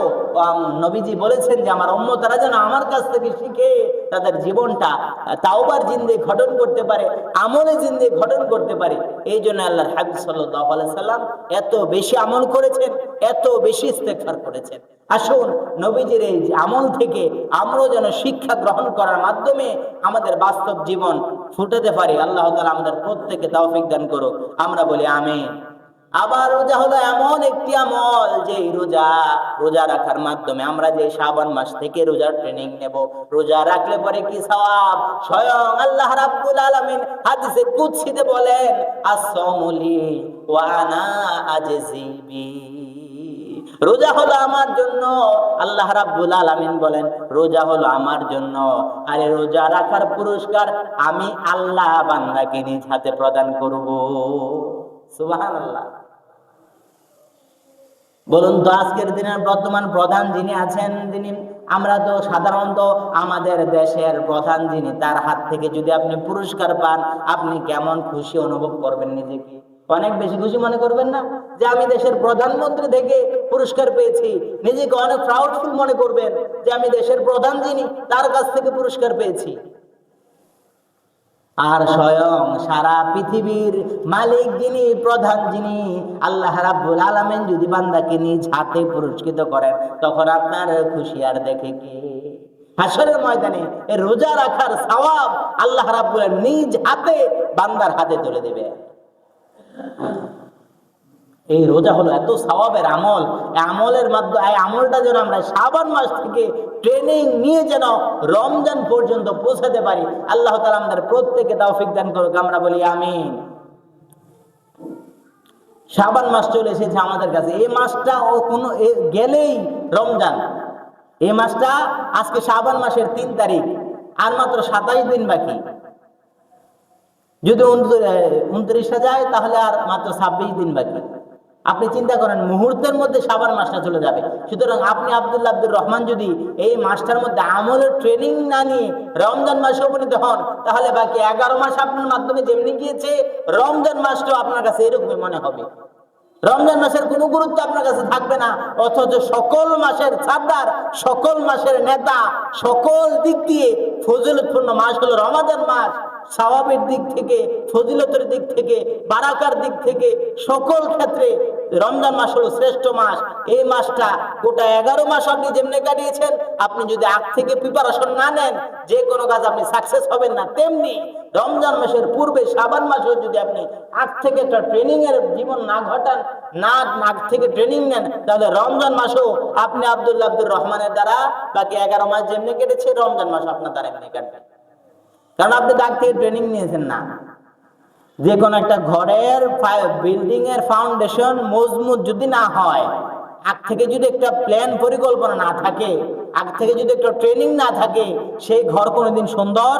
নবীজি বলেছেন যে আমার উম্মতরা যেন আমার কাছ থেকে শিখে তাদের জীবনটা তাওবার জিন্দেগি গঠন করতে পারে, আমলে জিন্দেগি গঠন করতে পারে। এই জন্য আল্লাহর হাবিব সাল্লাল্লাহু আলাইহি সাল্লাম এত বেশি আমল করেছেন, এত বেশি ইস্তেগফার করেছেন। আসুন নবীজির এই আমল থেকে আমরাও যেন শিক্ষা গ্রহণ করার মাধ্যমে আমাদের বাস্তব জীবন ফুটাতে পারি। আল্লাহ তাআলা আমাদের প্রত্যেককে তৌফিক দান করুক। আমরা বলি আমিন। আবার রোজা হলো এমন একটি আমল যে রোজা রাখার মাধ্যমে আমরা যে শাবান মাস থেকে রোজার ট্রেনিং নেব, রোজা রাখলে পরে কি সওয়াব? স্বয়ং আল্লাহ রাব্বুল আলামিন হাদিসে কুদসিতে বলেন, আস-সাওমু লি ওয়া আনা আজজি বি। রোজা হলো আমার জন্য, আল্লাহ রাব্বুল আলামিন বলেন রোজা হলো আমার জন্য, আর রোজা রাখার পুরস্কার আমি আল্লাহ বান্দাকে নিজ হাতে প্রদান করব। সুবহানাল্লাহ। বলুন তো আজকের দিনের বর্তমান প্রধান যিনি আছেন, যিনি আমরা তো সাধারণত আমাদের দেশের প্রধান যিনি, তার হাত থেকে যদি আপনি পুরস্কার পান, আপনি কেমন খুশি অনুভব করবেন নিজেকে? অনেক বেশি খুশি মনে করবেন না? যে আমি দেশের প্রধানমন্ত্রী থেকে পুরস্কার পেয়েছি, নিজেকে অনেক প্রাউডফুল মনে করবেন যে আমি দেশের প্রধান যিনি, তার কাছ থেকে পুরস্কার পেয়েছি। আর স্বয়ং সারা পৃথিবীর মালিক যিনি, প্রধান যিনি, আল্লাহ রাব্বুল আলামিন যদি বান্দাকে নিজ হাতে পুরস্কৃত করেন, তখন আপনার খুশি আর দেখে কে? হাশরের ময়দানে এই রোজা রাখার সওয়াব আল্লাহ রাব্বুল আলামিন নিজ হাতে বান্দার হাতে তুলে দেবে। এই রোজা হলো এত সওয়াবের আমল, এই আমলের মাধ্যমে এই আমলটা যেন আমরা শাবান মাস থেকে ট্রেনিং নিয়ে যেন রমজান পর্যন্ত পৌঁছাতে পারি, আল্লাহ তাআলা আমাদের প্রত্যেককে তৌফিক দান করুক, আমরা বলি আমিন। শাবান মাস চলে এসেছে আমাদের কাছে, এই মাসটা ও কোনো গেলেই রমজান। এই মাসটা আজকে শাবান মাসের 3 তারিখ, আর মাত্র 27 দিন বাকি। যদি 29 যায় তাহলে আর মাত্র 26 দিন বাকি। আপনি চিন্তা করেন, মুহূর্তের মধ্যে শাবান মাসটা চলে যাবে। সুতরাং আপনি আব্দুল্লাহ আব্দুর রহমান যদি এই মাসটার মধ্যে আমলের ট্রেনিং না নিয়ে রমজান মাসে উপনীত হন, তাহলে বাকি 11 মাস আপনার মাধ্যমে যেমনি গিয়েছে, রমজান মাসটাও আপনার কাছে এরকমই মনে হবে। রমজান মাসের কোনো গুরুত্ব আপনার কাছে থাকবে না, অথচ সকল মাসের সরদার, সকল মাসের নেতা, সকল দিক দিয়ে ফজিলতপূর্ণ মাস হলো রমাদান মাস। সওয়াবের দিক থেকে, ফজিলতের দিক থেকে, বারাকার দিক থেকে, সকল ক্ষেত্রে রমজান মাস হলো শ্রেষ্ঠ মাস। এই মাসটা গোটা 11 মাস আপনি যেমনি কাটিয়েছেন, আপনি যদি আগ থেকে প্রিপারেশন না নেন, যে কোনো কাজ আপনি সাকসেস হবেন না। তেমনি রমজান মাসের পূর্বে শাবান মাসেও যদি আপনি আগ থেকে একটা ট্রেনিং এর জীবন না ঘটান, না আগ থেকে ট্রেনিং নেন, তাহলে রমজান মাসেও আপনি আব্দুল্লাহ আব্দুর রহমানের দ্বারা বাকি 11 মাস যেমনি কেটেছে, রমজান মাস আপনার দ্বারা এমনি কাটবে। কারণ আপনি আগ থেকে ট্রেনিং নিয়েছেন না। যে কোনো একটা ঘরের বিল্ডিং এর ফাউন্ডেশন মজবুত যদি না হয়, আগ থেকে যদি একটা প্ল্যান পরিকল্পনা না থাকে, আগ থেকে যদি একটা ট্রেনিং না থাকে, সেই ঘর কোনোদিন সুন্দর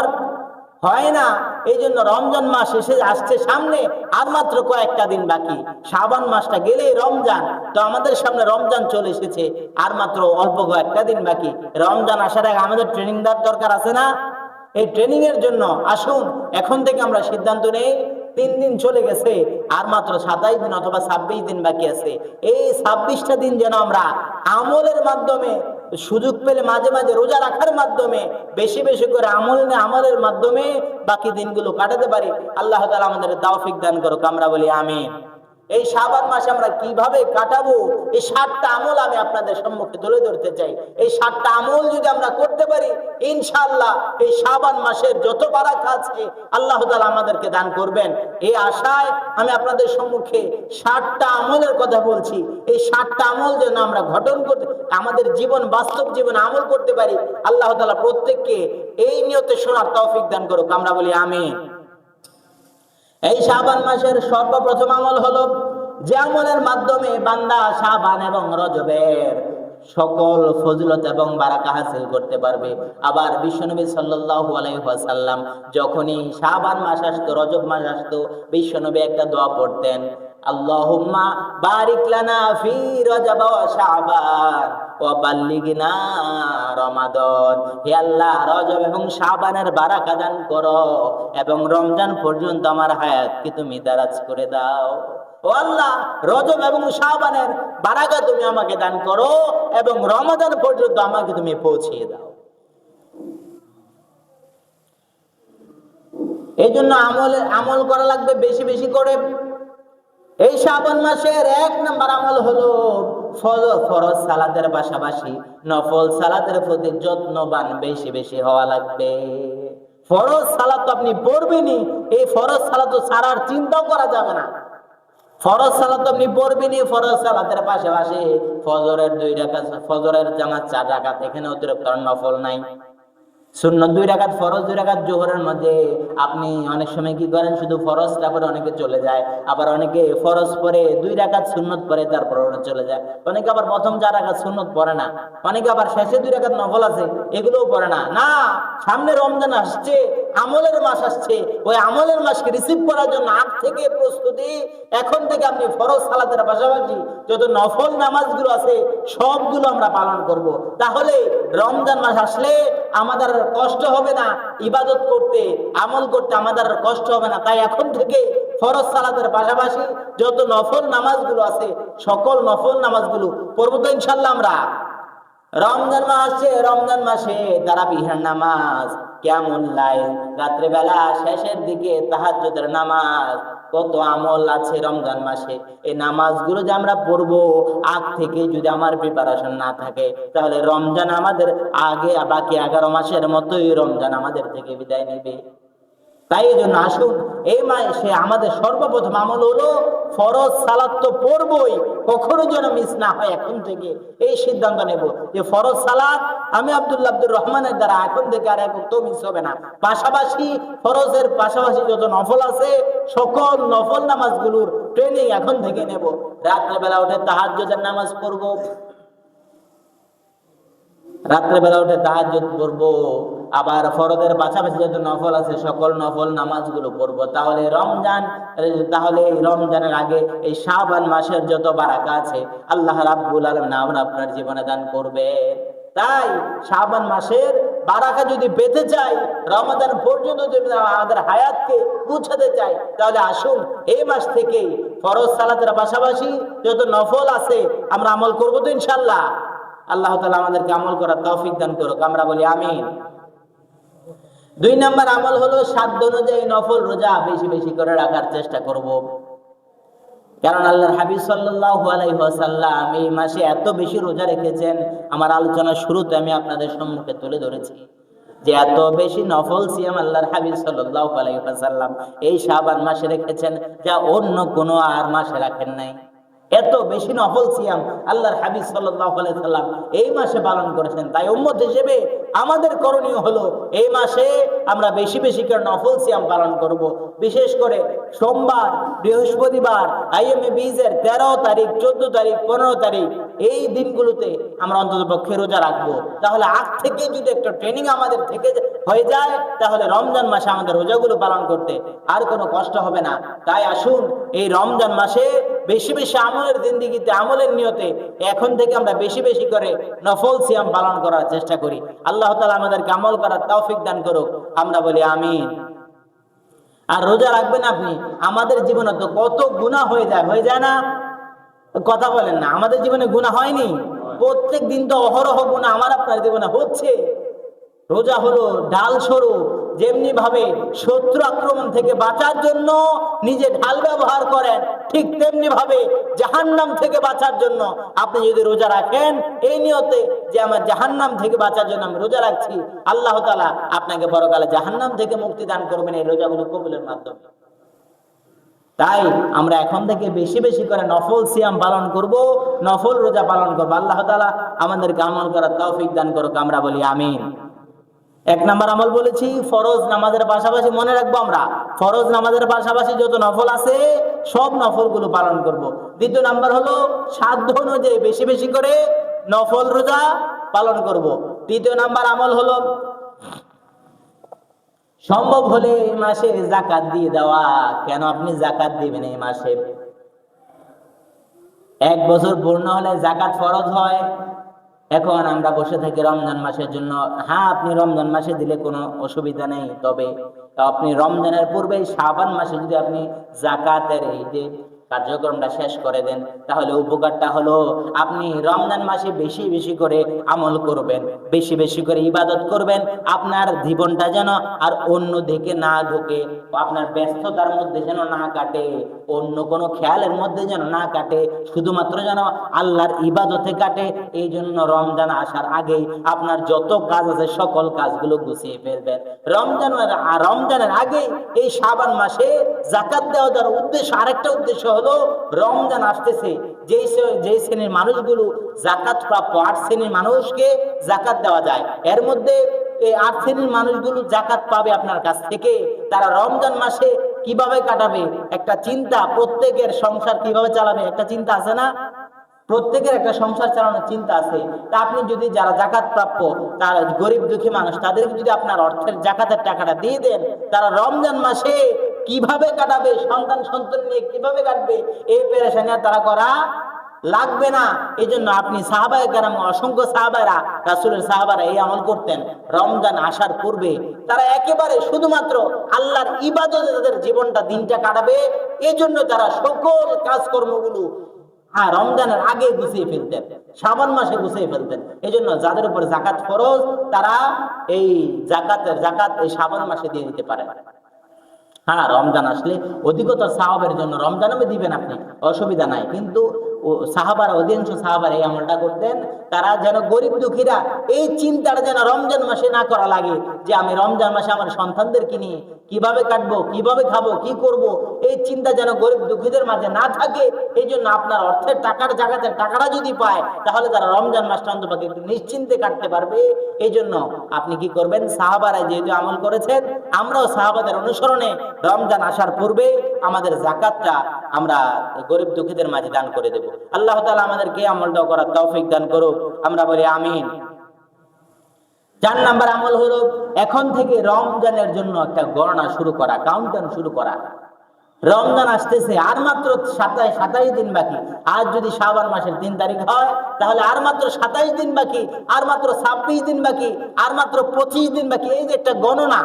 হয় না। এই জন্য রমজান মাস এসে আসছে সামনে, আর মাত্র কয়েকটা দিন বাকি। শাবান মাসটা গেলেই রমজান, তো আমাদের সামনে রমজান চলে এসেছে, আর মাত্র অল্প কয়েকটা দিন বাকি। রমজান আসার আগে আমাদের ট্রেনিং দেওয়ার দরকার আছে না? এই ট্রেনিং এর জন্য আসুন এখন থেকে আমরা সিদ্ধান্ত নেই, 3 দিন চলে গেছে, আর মাত্র 27 দিন অথবা 26 দিন বাকি আছে। এই 26টা দিন যেন আমরা আমলের মাধ্যমে, সুযোগ পেলে মাঝে মাঝে রোজা রাখার মাধ্যমে, বেশি বেশি করে আমলের মাধ্যমে বাকি দিনগুলো কাটাতে পারি। আল্লাহ তাআলা আমাদের তৌফিক দান করুক, আমরা বলি আমিন। এই শাবান মাসে আমরা কিভাবে কাটাবো, এই 7টা আমল আমি আপনাদের সম্মুখে তুলে ধরতে চাই। এই 7টা আমল যদি আমরা করতে পারি, ইনশাআল্লাহ এই শাবান মাসের যত বারাকা আছে আল্লাহ তাআলা আমাদেরকে দান করবেন। এই আশায় আমি আপনাদের সম্মুখে 7টা আমলের কথা বলছি। এই 7টা আমল যেন আমরা গঠন করতে, আমাদের জীবন, বাস্তব জীবন আমল করতে পারি। আল্লাহ তাআলা প্রত্যেককে এই নিয়তে শোনার তৌফিক দান করুক, আমরা বলি আমিন। এই শাবান মাসের সর্বপ্রথম আমল হলো যে আমলের মাধ্যমে বান্দা শাবান এবং রজবের সকল ফজিলত এবং বারাকা হাসিল করতে পারবে। আবার বিশ্বনবী সাল্লাল্লাহু আলাইহি ওয়াসাল্লাম যখনই শাবান মাস আসতো, রজব মাস আসতো, বিশ্বনবী একটা দোয়া পড়তেন, আল্লাহুম্মা বারিক লানা ফি রজব ওয়া শাবান ওয়া বাল্লিগনা রমাদান। হে আল্লাহ, রজব এবং শাবানের বারাকা দান করো এবং রমজান পর্যন্ত আমার হায়াতকে তুমি দারাজ করে দাও। ও আল্লাহ, রজব এবং শাবানের বারাকা তুমি আমাকে দান করো এবং রমাদান পর্যন্ত আমাকে তুমি পৌঁছিয়ে দাও। এই জন্য আমল করা লাগবে বেশি বেশি করে। এই শাবান মাসের 1 নম্বর আমল হলো ফরজ সালাতের পাশাপাশি নফল সালাতের প্রতি যত্নবান বেশি বেশি হওয়া লাগবে। ফরজ সালাত তো আপনি পড়বেনই, এই ফরজ সালাত তো ছাড়ার চিন্তাও করা যাবে না। ফরজ সালাত আপনি পড়বেনই, ফরজ সালাতের পাশাপাশি ফজরের 2 রাকাত, ফজরের জামাত 4 রাকাত, এখানে অতিরিক্ত নফল নাই। সুন্নত 2 রাকাত, ফরজ 2 রাকাত জোহরের মধ্যে আপনি অনেক সময় কি করেন, শুধু ফরজটা পরে অনেকে চলে যায়, আবার অনেকে ফরজ পরে 2 রাকাত সুন্নত পরে তারপর ওরা চলে যায়, অনেকে আবার প্রথম 4 রাকাত সুন্নত পড়ে না, অনেকে আবার শেষে 2 রাকাত নফল আছে এগুলোও পড়ে না। না, সামনে রমজান আসছে, আমলের মাস আসছে, ওই আমলের মাসকে রিসিভ করার জন্য আগ থেকে প্রস্তুতি। এখন থেকে আপনি ফরজ সালাতের পাশাপাশি যত নফল নামাজগুলো আছে সবগুলো আমরা পালন করব। তাহলে রমজান মাস আসলে আমাদের কষ্ট হবে না, ইবাদত করতে আমল করতে আমাদের কষ্ট হবে না। তাই এখন থেকে ফরজ সালাতের পাশাপাশি যত নফল নামাজগুলো আছে সকল নফল নামাজগুলো পড়বো তো ইনশাল্লাহ আমরা। রমজান মাস আসছে, রমজান মাসে তারাবিহের নামাজ, কিয়ামুল লাইল, রাত্রে বেলা শেষের দিকে তাহাজ্জুদের নামাজ, কত আমল আছে রমজান মাসে। এই নামাজগুলো যে আমরা পড়বো আগ থেকে যদি আমার প্রিপারেশন না থাকে তাহলে রমজান আমাদের আগে বাকি 11 মাসের মতোই রমজান আমাদের থেকে বিদায় নেবে। তাই এই জন্য আসুন, এই মাসে আমাদের সর্বপ্রথম আমল হলো ফরজ সালাত তো পড়বই, কখনো যেন মিস না হয়। এখন থেকে এই সিদ্ধান্ত নেব যে ফরজ সালাত আমি আব্দুল্লাহ আব্দুর রহমানের দ্বারা এখন থেকে আর একটু মিস হবে না। পাশাপাশি ফরজের পাশাপাশি যত নফল আছে সকল নফল নামাজগুলোর ট্রেনিং এখন থেকে নেব। রাত্রেবেলা উঠে তাহাজ্জুদের নামাজ পড়বো, রাত্রেবেলা উঠে তাহাজ্জুদ পড়বো, আবার ফরজের পাশাপাশি যত নফল আছে সকল নফল নামাজগুলো পড়বো। তাহলে রমজানের আগে এই শাবান মাসের যত বারাকা আছে আল্লাহ রাব্বুল আলামিন আপনার জীবনে দান করবে। তাই শাবান মাসের বারাকা যদি পেতে চাই, রমাদান পর্যন্ত যদি আমাদের হায়াতকে পৌঁছাতে চাই, তাহলে আসুন এই মাস থেকে ফরজ সালাতের পাশাপাশি যত নফল আছে আমরা আমল করবো তো ইনশাআল্লাহ। আল্লাহ তাআলা আমাদেরকে আমল করার তৌফিক দান করুক, আমরা বলি আমিন। 2 নম্বর আমল হলো সাধ্য অনুযায়ী নফল রোজা বেশি বেশি করে রাখার চেষ্টা করব। কারণ আল্লাহর হাবিব সাল্লাল্লাহু আলাইহি ওয়াসাল্লাম এই মাসে এত বেশি রোজা রেখেছেন, আমার আলোচনার শুরুতে আমি আপনাদের সম্মুখে তুলে ধরেছি যে এত বেশি নফল সিয়াম আল্লাহর হাবিব সাল্লাল্লাহু আলাইহি ওয়াসাল্লাম এই শাবান মাসে রেখেছেন যা অন্য কোনো আর মাসে রাখেন নাই। এত বেশি নফল সিয়াম আল্লাহর হাবিব সাল্লাল্লাহু আলাইহি সাল্লাম এই মাসে পালন করেছেন। তাই উম্মত হিসেবে আমাদের করণীয় হলো এই মাসে আমরা বেশি বেশি করে নফল সিয়াম পালন করব। বিশেষ করে সোমবার, বৃহস্পতিবার, আইএমএ বীজের 13 তারিখ, 14 তারিখ, 15 তারিখ এই দিনগুলোতে আমরা অন্ততপক্ষে রোজা রাখবো। তাহলে আগ থেকে যদি একটা ট্রেনিং আমাদের থেকে হয়ে যায় তাহলে রমজান মাসে আমাদের রোজাগুলো পালন করতে আর কোনো কষ্ট হবে না। তাই আসুন এই রমজান মাসে বেশি বেশি আমলের জিন্দেগিতে আমলের নিয়তে এখন থেকে আমরা বেশি বেশি করে নফল সিয়াম পালন করার চেষ্টা করি। আল্লাহ তাআলা আমাদেরকে আমল করার তৌফিক দান করুক, আমরা বলি আমিন। আর রোজা রাখবেন আপনি, আমাদের জীবনে তো কত গুনাহ হয়ে যায় না? কথা বলেন না, আমাদের জীবনে গুনাহ হয়নি? প্রত্যেক দিন তো অহরহ গুনাহ আমার আপনার জীবনে হচ্ছে। রোজা হলো ঢাল স্বরূপ, যেমনি ভাবে শত্রু আক্রমণ থেকে বাঁচার জন্য নিজে ঢাল ব্যবহার করেন, ঠিক তেমনি ভাবে জাহান্নাম থেকে বাঁচার জন্য আপনি যদি রোজা রাখেন এই নিয়তে যে আমার জাহান্নাম থেকে বাঁচার জন্য আমি রোজা রাখছি, আল্লাহ তাআলা আপনাকে পরকালে জাহান্নাম থেকে মুক্তি দান করবেন এই রোজাগুলো কবুলের মাধ্যমে। তাই আমরা এখন থেকে বেশি বেশি করে নফল সিয়াম পালন করব, নফল রোজা পালন করব। আল্লাহ তাআলা আমাদেরকে আমল করার তৌফিক দান করুক, আমরা বলি আমিন। 1 নম্বর আমল বলেছি ফরজ নামাজের পাশাপাশি, মনে রাখবো আমরা ফরজ নামাজের পাশাপাশি যত নফল আছে সব নফলগুলো পালন করব। 2 নম্বর হলো সাধ্য অনুযায়ী বেশি বেশি করে নফল রোজা পালন করব। 3 নম্বর আমল হলো সম্ভব হলে এই মাসে যাকাত দিয়ে দেওয়া। কেন আপনি যাকাত দিবেন এই মাসে? 1 বছর পূর্ণ হলে যাকাত ফরজ হয়। এখন আমরা বসে থাকি রমজান মাসের জন্য। হ্যাঁ, আপনি রমজান মাসে দিলে কোনো অসুবিধা নেই, তবে আপনি রমজানের পূর্বে শাবান মাসে যদি আপনি যাকাতের এই যে কার্যক্রমটা শেষ করে দেন তাহলে উপকারটা হলো আপনি রমজান মাসে বেশি বেশি করে আমল করবেন, বেশি বেশি করে ইবাদত করবেন। আপনার জীবনটা যেন আর অন্য দিকে না ঢোকে, আপনার ব্যস্ততার মধ্যে যেন না কাটে, অন্য কোনো খেয়ালের মধ্যে যেন না কাটে, শুধুমাত্র যেন আল্লাহর ইবাদতে কাটে। এই জন্য রমজান আসার আগেই আপনার যত কাজ আছে সকল কাজগুলো গুছিয়ে ফেলবেন। রমজানের আগেই এই শাবান মাসে যাকাত দেওয়ার উদ্দেশ্য, আরেকটা উদ্দেশ্য হলো রমজান আসতেছে, যেই শ্রেণীর মানুষগুলো যাকাত প্রাপ্য 8 শ্রেণীর মানুষকে যাকাত দেওয়া যায়। এর মধ্যে এই 8 শ্রেণীর মানুষগুলো জাকাত পাবে আপনার কাছ থেকে। তারা রমজান মাসে কিভাবে কাটাবে একটা চিন্তা, প্রত্যেকের সংসার কিভাবে চালাবে একটা চিন্তা আছে না? প্রত্যেকের একটা সংসার চালানোর চিন্তা আছে। তা আপনি যদি যারা জাকাত প্রাপ্য, তারা গরিব দুঃখী মানুষ, তাদেরকে যদি আপনার অর্থের জাকাতের টাকাটা দিয়ে দেন, তারা রমজান মাসে কিভাবে কাটাবে, সন্তান নিয়ে কিভাবে কাটবে, এই পেরেশানি আর তারা করা লাগবে না। এই জন্য আপনি সাহাবায়ে কেরাম, অসংখ্য সাহাবারা, রাসূলের সাহাবারা এই আমল করতেন। রমজান আসার পূর্বে তারা একেবারে শুধুমাত্র আল্লাহর ইবাদতে তাদের জীবনটা, দিনটা কাটাবে। এই জন্য তারা সকল কাজকর্মগুলো রমজানের আগে গুছিয়ে ফেলতেন, শাবান মাসে গুছিয়ে ফেলতেন। এই জন্য যাদের উপর জাকাত ফরজ, তারা এই জাকাত এই শাবান মাসে দিয়ে দিতে পারেন। রমজান আসলে অধিকতর সাহাবের জন্য রমজানে দিবেন আপনি, অসুবিধা নাই। কিন্তু সাহাবারা, অধিকাংশ সাহাবারা এই আমলটা করতেন। তারা যেন গরিব দুঃখীরা এই চিন্তাটা যেন রমজান মাসে না করা লাগে, যে আমি রমজান মাসে আমার সন্তানদেরকে নিয়ে কিভাবে কাটবো, কিভাবে খাবো, কি করব, এই চিন্তা যেন গরিব দুঃখীদের মাঝে না থাকে। এই জন্য আপনার অর্থের টাকার জাকাতের টাকাটা যদি পায়, তাহলে তারা রমজান মাসটা অন্তত একটু নিশ্চিন্তে কাটতে পারবে। এই জন্য আপনি কি করবেন, সাহাবারা যেহেতু আমল করেছেন, আমরাও সাহাবাদের অনুসরণে রমজান আসার পূর্বে আমাদের জাকাতটা আমরা গরিব দুঃখীদের মাঝে দান করে দেব। আল্লাহ তাআলা আমাদেরকে আমলটা করার তৌফিক দান করুক, আমরা বলি আমিন। 4 নাম্বার আমল হলো এখন থেকে রমজানের জন্য একটা গণনা শুরু করা, কাউন্টডাউন শুরু করা। রমজান আসতেছে, আর মাত্র 27 দিন বাকি। আজ যদি শাবান মাসের 3 তারিখ হয়, তাহলে আর মাত্র 27 দিন বাকি, আর মাত্র 26 দিন বাকি, আর মাত্র 25 দিন বাকি। এই যে একটা গণনা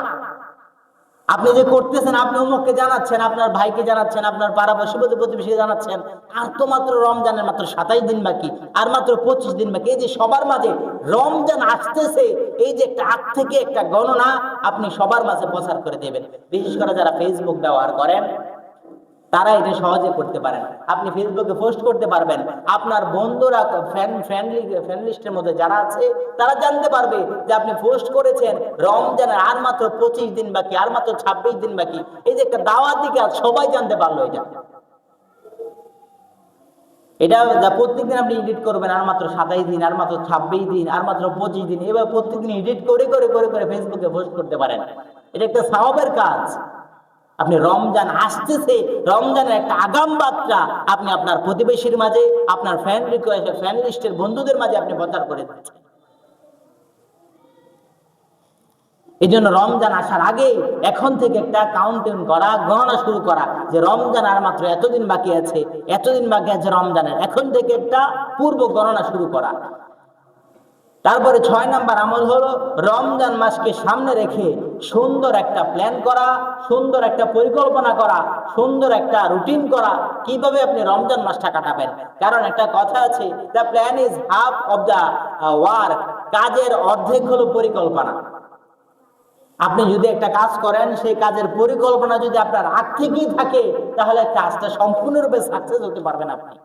আপনি যে করতেছেন, আপনি অমুককে জানাচ্ছেন, আপনার ভাইকে জানাচ্ছেন, আপনার পাড়াপড়শি প্রতিবেশীকে জানাচ্ছেন, আর তো মাত্র রমজানের মাত্র 27 দিন বাকি, আর মাত্র 25 দিন বাকি। এই যে সবার মাঝে রমজান আসতেছে, এই যে একটা আগ থেকে একটা গণনা আপনি সবার মাঝে প্রচার করে দেবেন। বিশেষ করে যারা ফেসবুক ব্যবহার করেন, তারা এটা সহজে করতে পারেন। আপনি ফেসবুকে পোস্ট করতে পারবেন, আপনার বন্ধুরা ফ্রেন্ড লিস্টের মধ্যে যারা আছে তারা জানতে পারবে যে আপনি পোস্ট করেছেন রমজানের আর মাত্র 25 দিন বাকি, আর মাত্র 26 দিন বাকি। এই যে একটা দাওয়াতি কাজ, সবাই জানতে পারলো। এটা প্রত্যেকদিন আপনি এডিট করবেন, আর মাত্র 27 দিন, আর মাত্র 26 দিন, আর মাত্র 25 দিন, এবার প্রত্যেকদিন এডিট করে করে করে করে ফেসবুকে পোস্ট করতে পারেন। এটা একটা সওয়াবের কাজ। আপনি রমজান আসতেছে, রমজানের একটা আগাম বার্তা আপনি আপনার প্রতিবেশীর মাঝে, আপনার ফ্রেন্ড লিস্টের বন্ধুদের মাঝে আপনি প্রচার করে দিচ্ছেন। এই জন্য রমজান আসার আগে এখন থেকে একটা কাউন্টিং করা, গণনা শুরু করা, যে রমজান আর মাত্র এতদিন বাকি আছে, এতদিন বাকি আছে রমজানের, এখন থেকে একটা পূর্ব গণনা শুরু করা। তারপরে 6 নাম্বার আমল হলো রমজান মাসকে সামনে রেখে সুন্দর একটা প্ল্যান করা, সুন্দর একটা পরিকল্পনা করা, সুন্দর একটা রুটিন করা, কিভাবে আপনি রমজান মাসটা কাটাবেন। কারণ একটা কথা আছে, the plan is half of the work. কাজের অর্ধেক হলো পরিকল্পনা। আপনি যদি একটা কাজ করেন, সেই কাজের পরিকল্পনা যদি আপনার আগ থেকেই থাকে, তাহলে কাজটা সম্পূর্ণরূপে সাকসেস হতে পারবেন আপনি।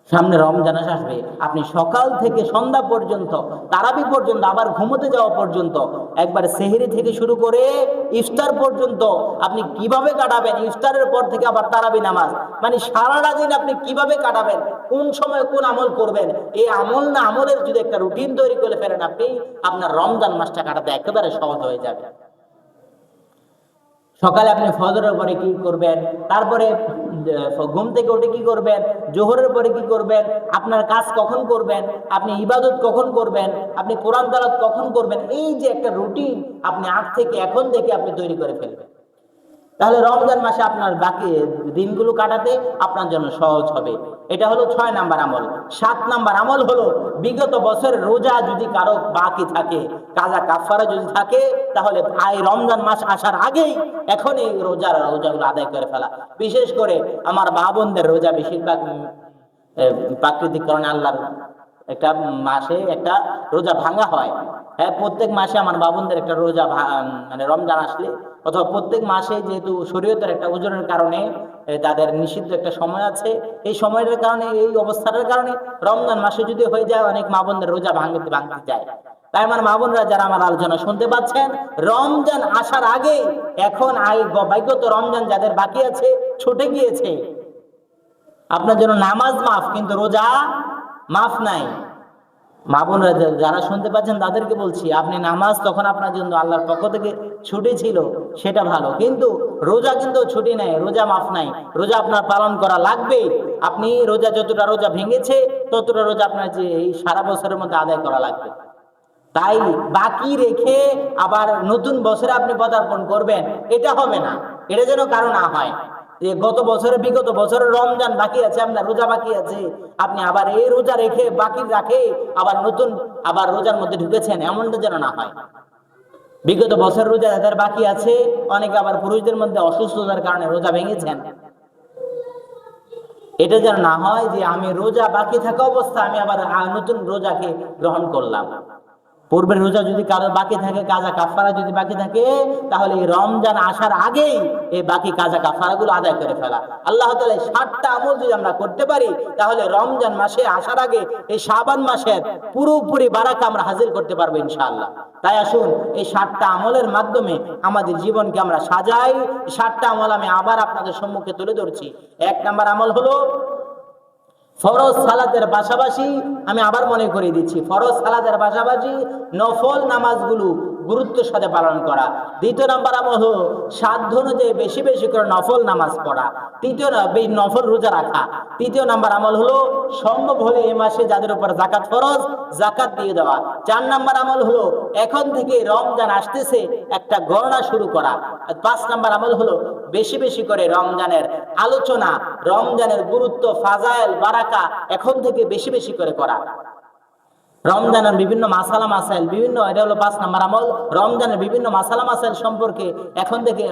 সামনে রমজান আসবে, আপনি সকাল থেকে সন্ধ্যা পর্যন্ত, তারাবি পর্যন্ত, আবার ঘুমোতে যাওয়া পর্যন্ত, একবার সেহরি থেকে শুরু করে ইফতার পর্যন্ত আপনি কিভাবে কাটাবেন, ইফতারের পর থেকে আবার তারাবি নামাজ, মানে সারাটা দিন আপনি কিভাবে কাটাবেন, কোন সময় কোন আমল করবেন, এই আমলের যদি একটা রুটিন তৈরি করে ফেলেন, আপনি আপনার রমজান মাসটা কাটাতে একেবারে সহজ হয়ে যাবে। সকালে আপনি ফজরের পরে কি করবেন, তারপরে ঘুম থেকে উঠে কি করবেন, জোহরের পরে কি করবেন, আপনার কাজ কখন করবেন, আপনি ইবাদত কখন করবেন, আপনি কোরআন তেলাওয়াত কখন করবেন, এই যে একটা রুটিন আপনি আগ থেকে এখন থেকে আপনি তৈরি করে ফেলবেন, তাহলে রমজান মাসে আপনার বাকি দিনগুলো কাটাতে আপনার জন্য সহজ হবে। এটা হলো 6 নাম্বার আমল। 7 নাম্বার আমল হলো বিগত বছরের রোজা যদি কারো বাকি থাকে, কাজা কাফারা যদি থাকে, তাহলে এই রমজান মাস আসার আগেই এখন এই রোজাগুলো আদায় করে ফেলা। বিশেষ করে আমার মা বোনদের রোজা বেশিরভাগ প্রাকৃতিক কারণে আল্লাহর একটা মাসে একটা রোজা ভাঙা হয়। হ্যাঁ, প্রত্যেক মাসে আমার বাবুনদের একটা রোজা, মানে রমজান আসলে অথবা প্রত্যেক মাসে, যেহেতু শরীয়তের একটা ওজনের কারণে তাদের নিষিদ্ধ একটা সময় আছে, এই সময়ের কারণে, এই অবস্থাটার কারণে রমজান মাসে যদি হয়ে যায়, অনেক মা বোনদের রোজা ভাঙতে যায়। তাই আমার মা বোনরা যারা আমার আলোচনা শুনতে পাচ্ছেন, রমজান আসার আগে এখন বিগত রমজান যাদের বাকি আছে, ছুটে গিয়েছে, আপনার জন্য নামাজ মাফ, কিন্তু রোজা মাফ নাই। মা বোনরা যারা শুনতে পাচ্ছেন তাদেরকে বলছি, আপনি নামাজ তখন আপনার জন্য আল্লাহর পক্ষ থেকে ছুটি ছিল, সেটা ভালো, কিন্তু রোজা কিন্তু ছুটি নেই, রোজা মাফ নাই, রোজা আপনার পালন করা লাগবে। আপনি রোজা যতটা রোজা ভেঙেছে ততটা রোজা আপনার যে এই সারা বছরের মধ্যে আদায় করা লাগবে। তাই বাকি রেখে আবার নতুন বছরে আপনি পদার্পণ করবেন, এটা হবে না। এটা যেন কারো না হয় যে গত বছরে বিগত বছরের রমজান বাকি আছে, আপনার রোজা বাকি আছে, আপনি আবার এই রোজা রেখে বাকি রাখে আবার নতুন আবার রোজার মধ্যে ঢুকেছেন, এমনটা যেন না হয়। বিগত বছর রোজা যাদের বাকি আছে, অনেকে আবার পুরুষদের মধ্যে অসুস্থতার কারণে রোজা ভেঙেছেন, এটা যেন না হয় যে আমি রোজা বাকি থাকা অবস্থা আমি আবার নতুন রোজাকে গ্রহণ করলাম। পূর্বের রোজা যদি কারো বাকি থাকে, কাজা কাফারা যদি বাকি থাকে, তাহলে এই রমজান আসার আগেই এই বাকি কাজা কাফারাগুলো আদায় করে ফেলা। আল্লাহ তাআলা 60টা আমল যদি আমরা করতে পারি, তাহলে রমজান মাসে আসার আগে এই শাবান মাসের পুরোপুরি বারাকা আমরা হাসিল করতে পারবো ইনশাআল্লাহ। তাই আসুন এই 60টা আমলের মাধ্যমে আমাদের জীবনকে আমরা সাজাই। 60টা আমল আমি আবার আপনাদের সম্মুখে তুলে ধরছি। 1 নাম্বার আমল হলো ফরজ সালাতের পাশাপাশি, আমি আবার মনে করে দিচ্ছি, ফরজ সালাতের পাশাপাশি নফল নামাজগুলো গুরুত্বের সাথে পালন করা। 2 নাম্বার আমল হলো সাধ্য অনুযায়ী বেশি বেশি করে নফল নামাজ পড়া। 3 নফল রোজা রাখা। 3 নাম্বার আমল হলো সম্ভব হলে এই মাসে যাদের উপর যাকাত ফরজ, যাকাত দিয়ে দেওয়া। 4 নাম্বার আমল হলো এখন থেকে রমজান আসতেছে একটা গণনা শুরু করা। 5 নাম্বার আমল হলো বেশি বেশি করে রমজানের আলোচনা, রমজানের গুরুত্ব, ফাজাইল, বারাকা এখন থেকে বেশি বেশি করে করা। রমজানের বিভিন্ন মাসালা মাসাইল বিভিন্ন, এটা হলো 5 নাম্বার আমল। রমজানের বিভিন্ন মাসালা মাসাইল সম্পর্কে এখন থেকে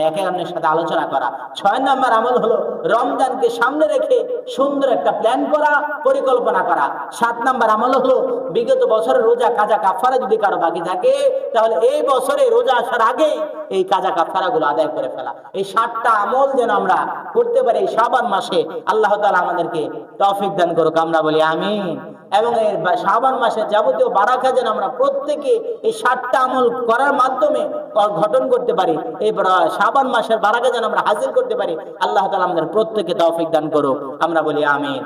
একে অন্যের সাথে আলোচনা করা। 6 নাম্বার আমল হলো রমজানকে সামনে রেখে সুন্দর একটা প্ল্যান করা, পরিকল্পনা করা। 7 নাম্বার আমল হলো বিগত বছরের রোজা কাজা কাফারা যদি কারো বাকি থাকে, তাহলে এই বছরে রোজা আসার আগে এই কাজা কাফারা গুলো আদায় করে ফেলা। এই 7টা আমল যেন আমরা করতে পারি এই শাবান মাসে, আল্লাহ তাআলা আমাদেরকে তৌফিক দান করুক, আমরা বলি আমিন। এবং এই শাবান মাসে যাবতীয় বারাকা যেন আমরা প্রত্যেকে এই 7টা আমল করার মাধ্যমে গঠন করতে পারি। এই শাবান মাসের বারাকা যেন আমরা হাসিল করতে পারি, আল্লাহ তাআলা আমাদের প্রত্যেককে তৌফিক দান করুক, আমরা বলি আমিন।